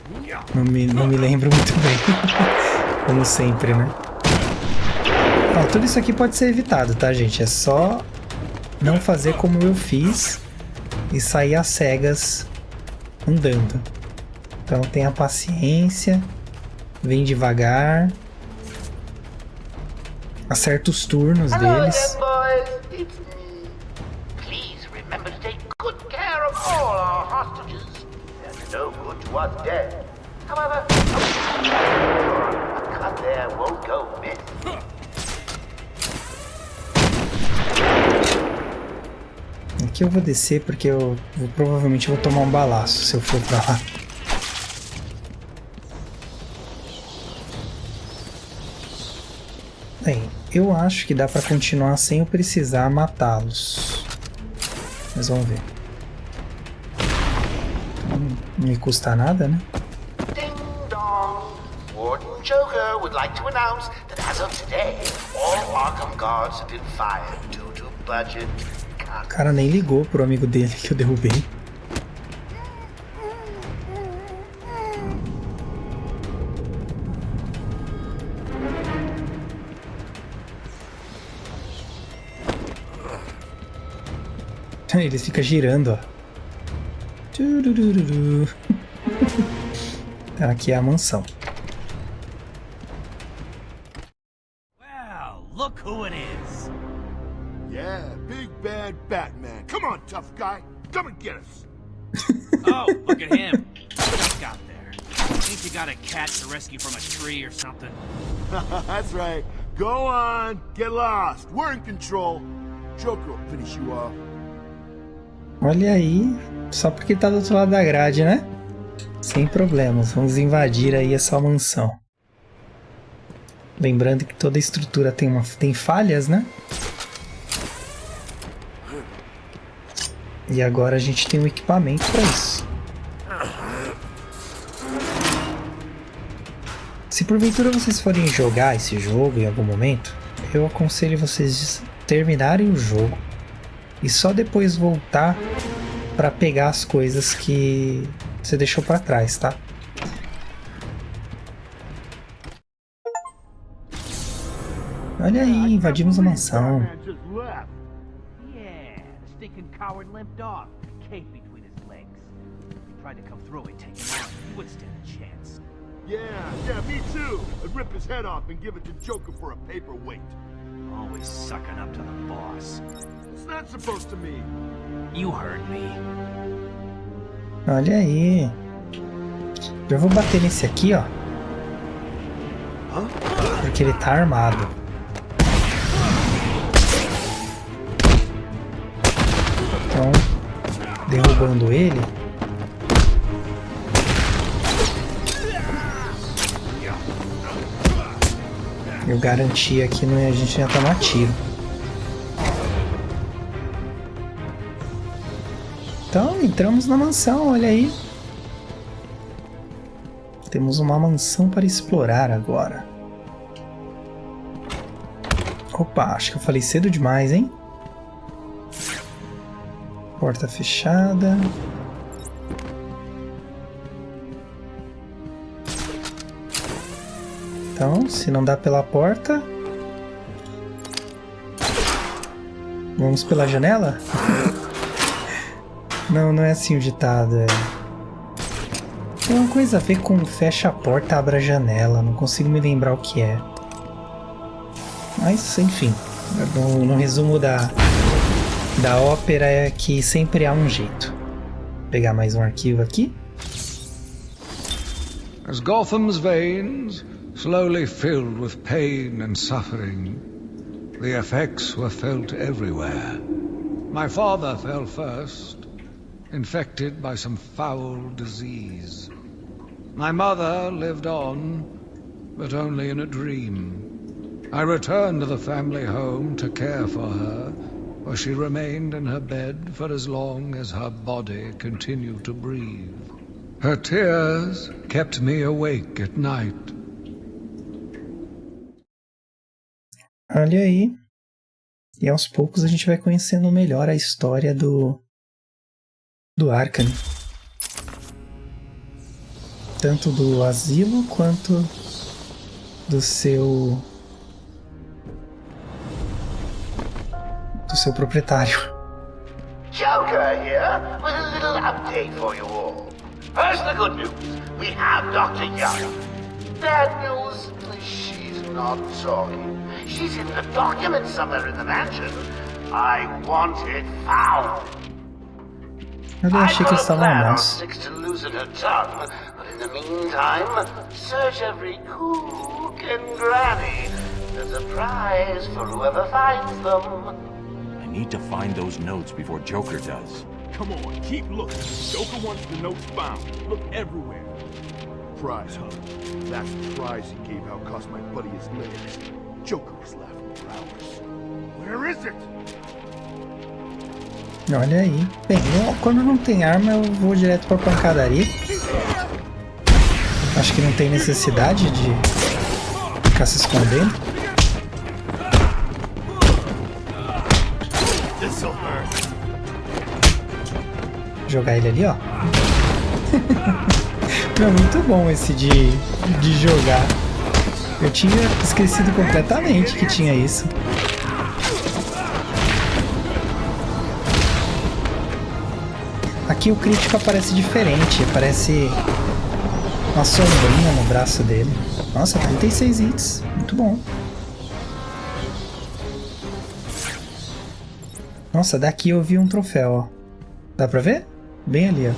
Não me lembro muito bem. Como sempre, né? Ó, tudo isso aqui pode ser evitado, tá, gente? É só não fazer como eu fiz e sair às cegas andando. Então tenha paciência, vem devagar, acerta os turnos deles.
Remember to take good care of all our hostages. They're no good to us dead. However, a cut there won't go miss.
Aqui eu vou descer porque eu provavelmente vou tomar um balaço se eu for pra lá. Bem, eu acho que dá pra continuar sem eu precisar matá-los. Mas vamos ver. Não me custa nada, né?
Ding dong. Warden Joker would like to announce that as of today, all Arkham guards have been fired due to budget cuts.
O cara nem ligou pro amigo dele que eu derrubei. Ele fica girando, ó. Aqui é a mansão.
Wow, look who it is.
Yeah, big bad Batman. Come on, tough guy. Come and get us.
Oh, look at him. What's got there? Ain't you got a cat to rescue from a tree or something?
That's right. Go on, get lost. We're in control. Joker will finish you off.
Olha aí, só porque tá do outro lado da grade, né? Sem problemas, vamos invadir aí essa mansão. Lembrando que toda estrutura tem falhas, né? E agora a gente tem um equipamento para isso. Se porventura vocês forem jogar esse jogo em algum momento, eu aconselho vocês terminarem o jogo e só depois voltar para pegar as coisas que você deixou para trás, tá? Olha aí, invadimos a mansão.
Yeah, the stinking coward limped off, cape between his legs. If he tried to come through and take him on, he would stand a chance.
Yeah, me too. I'd rip his head off and give it to Joker for a paperweight.
Always sucking up to the boss.
It's not supposed to mean.
You heard me.
Olha aí. Já vou bater nesse aqui, ó. Porque ele tá armado. Então, derrubando ele. Eu garanti aqui, a gente já tá no tiro. Então, entramos na mansão, olha aí. Temos uma mansão para explorar agora. Opa, acho que eu falei cedo demais, hein? Porta fechada. Então, se não dá pela porta, vamos pela janela? Não é assim o ditado. Tem uma coisa a ver com fecha a porta, abre a janela. Não consigo me lembrar o que é. Mas, enfim, no resumo da ópera é que sempre há um jeito. Vou pegar mais um arquivo aqui.
As Gotham's veins slowly filled with pain and suffering, the effects were felt everywhere. My father fell first, infected by some foul disease. My mother lived on, but only in a dream. I returned to the family home to care for her, where she remained in her bed for as long as her body continued to breathe. Her tears kept me awake at night.
Olha aí. E aos poucos a gente vai conhecendo melhor a história do Arkham. Tanto do asilo quanto do seu seu proprietário.
Joker here with a little update for you all. First, the good news. We have Dr. Young. Bad news, she's not talking. She's in the documents somewhere in the mansion. I want it found.
Eu achei que eles estavam armados.
To loosen her tongue, but in the meantime, search every cook and granny. There's a prize for whoever finds them.
I need to find those notes before Joker does.
Come on, keep looking. Joker wants the notes found. Look everywhere. Prize, huh? That's the prize he gave out cost my buddy his legs. Joker was laughing for hours. Where is it?
Olha aí. Bem, quando não tem arma, eu vou direto pra pancadaria. Acho que não tem necessidade de ficar se escondendo. Jogar ele ali, ó. É muito bom esse de jogar. Eu tinha esquecido completamente que tinha isso. Aqui o crítico aparece diferente, aparece uma sombrinha no braço dele. Nossa, 36 hits, muito bom. Nossa, daqui eu vi um troféu, ó. Dá pra ver? Bem ali, ó.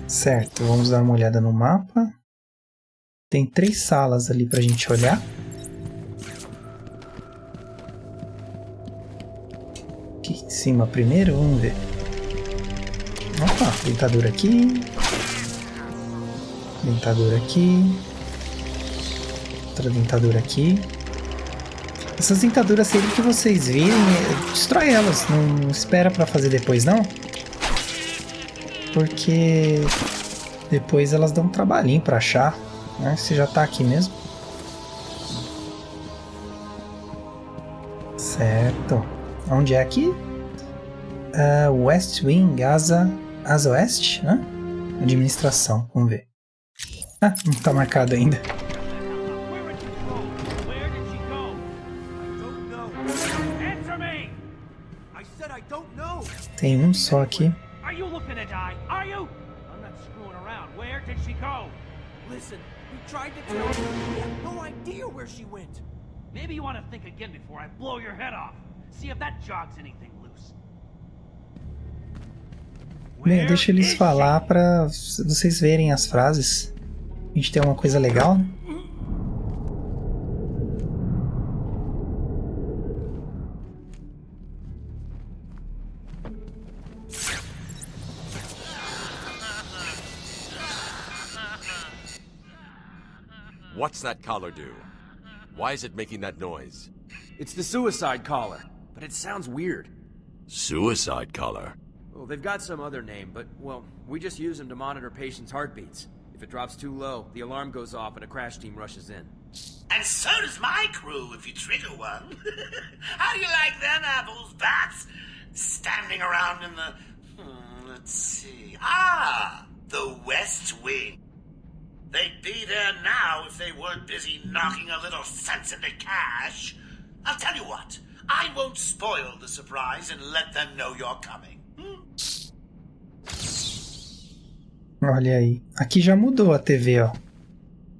Certo, vamos dar uma olhada no mapa. Tem 3 salas ali pra gente olhar. Aqui em cima primeiro, vamos ver. Opa, dentadura aqui. Dentadura aqui. Outra dentadura aqui. Essas dentaduras, sempre que vocês virem, destrói elas. Não espera pra fazer depois, não. Porque depois elas dão um trabalhinho pra achar, né? Se já tá aqui mesmo. Certo. Onde é aqui? West Wing, Asa Oeste, né? Administração, vamos ver. Ah, não tá marcado ainda. Tem um só aqui.
Are you looking to die? Are you? I'm not screwing around. Where did she go?
Listen, we tried to tell you. We have no idea where she went.
Maybe you want to think again before I blow your head off. See if that jogs anything loose.
Bem, deixa eles falar pra vocês verem as frases. A gente tem uma coisa legal, né?
What's that collar do? Why is it making that noise?
It's the suicide collar, but it sounds weird.
Suicide collar?
Well, they've got some other name, but, well, we just use them to monitor patients' heartbeats. If it drops too low, the alarm goes off and a crash team rushes in.
And so does my crew if you trigger one. How do you like them apples, bats? Standing around in the... let's see... the West Wing. They'd be there now if they weren't busy knocking a little sense into cash. I'll tell you what, I won't spoil the surprise and let them know you're coming.
Olha aí. Aqui já mudou a TV, ó.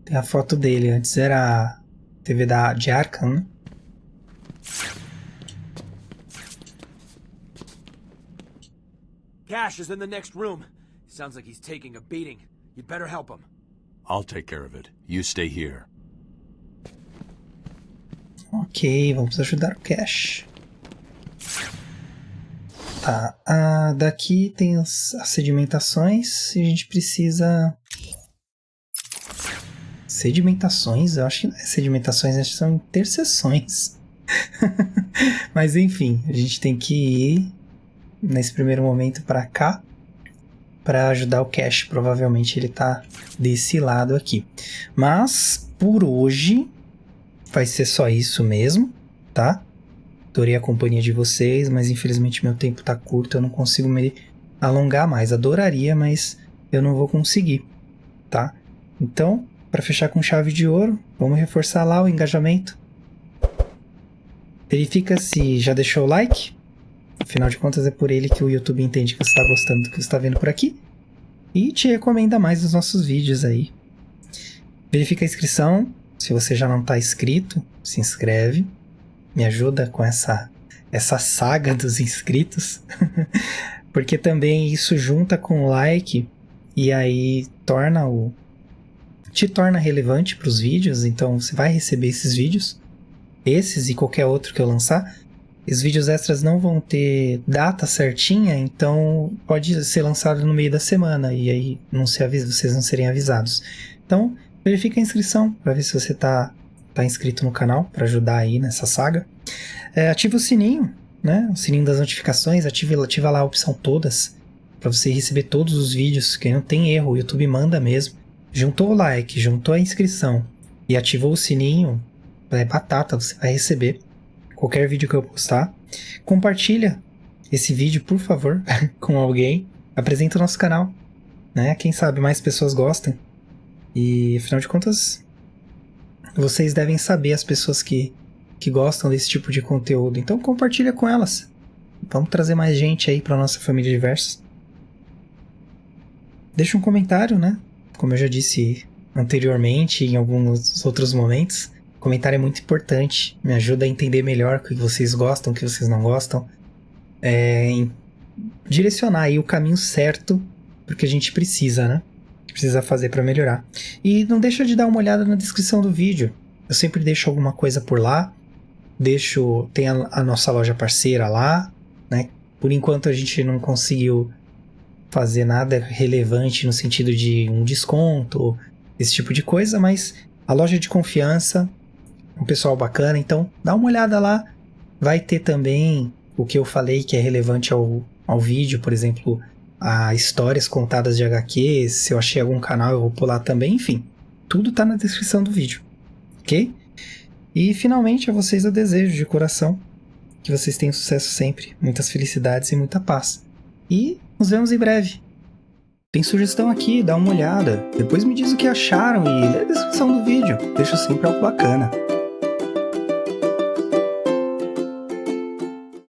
Tem a foto dele. Antes era a TV de Arkham, né?
Cash is in the next room. Sounds like he's taking a beating. You'd better help him.
I'll take care of it. You stay here.
Ok, vamos ajudar o Cash. Tá, daqui tem as sedimentações e a gente precisa... Sedimentações? Eu acho que não é sedimentações, acho que são interseções. Mas enfim, a gente tem que ir nesse primeiro momento para cá para ajudar o Cash. Provavelmente ele tá desse lado aqui. Mas por hoje vai ser só isso mesmo, tá? Adorei a companhia de vocês, mas infelizmente meu tempo tá curto, eu não consigo me alongar mais. Adoraria, mas eu não vou conseguir, tá? Então, para fechar com chave de ouro, vamos reforçar lá o engajamento. Verifica se já deixou o like. Afinal de contas, é por ele que o YouTube entende que você está gostando do que você está vendo por aqui. E te recomenda mais os nossos vídeos aí. Verifica a inscrição. Se você já não está inscrito, se inscreve. Me ajuda com essa saga dos inscritos. Porque também isso junta com o like. E aí te torna relevante para os vídeos. Então você vai receber esses vídeos. Esses e qualquer outro que eu lançar. Os vídeos extras não vão ter data certinha, então pode ser lançado no meio da semana e aí vocês não serem avisados. Então, verifica a inscrição para ver se você tá inscrito no canal, para ajudar aí nessa saga. Ativa o sininho, né? O sininho das notificações, ativa lá a opção todas, para você receber todos os vídeos, que não tem erro, o YouTube manda mesmo. Juntou o like, juntou a inscrição e ativou o sininho, é batata, você vai receber qualquer vídeo que eu postar. Compartilha esse vídeo, por favor, com alguém. Apresenta o nosso canal, né? Quem sabe mais pessoas gostam. E, afinal de contas, vocês devem saber as pessoas que gostam desse tipo de conteúdo. Então, compartilha com elas. Vamos trazer mais gente aí para nossa família Diversos. Deixa um comentário, né? Como eu já disse anteriormente, em alguns outros momentos. Comentário é muito importante, me ajuda a entender melhor o que vocês gostam, o que vocês não gostam. Direcionar aí o caminho certo pro que a gente precisa, né? Precisa fazer para melhorar. E não deixa de dar uma olhada na descrição do vídeo. Eu sempre deixo alguma coisa por lá. Tem a nossa loja parceira lá, né? Por enquanto a gente não conseguiu fazer nada relevante no sentido de um desconto, esse tipo de coisa, mas a loja de confiança, um pessoal bacana, então dá uma olhada lá. Vai ter também o que eu falei que é relevante ao vídeo, por exemplo, a histórias contadas de HQs, se eu achei algum canal eu vou pular também, enfim, tudo tá na descrição do vídeo, ok? E finalmente a vocês eu desejo de coração que vocês tenham sucesso sempre, muitas felicidades e muita paz. E nos vemos em breve. Tem sugestão aqui, dá uma olhada, depois me diz o que acharam e lê a descrição do vídeo, deixa sempre algo bacana.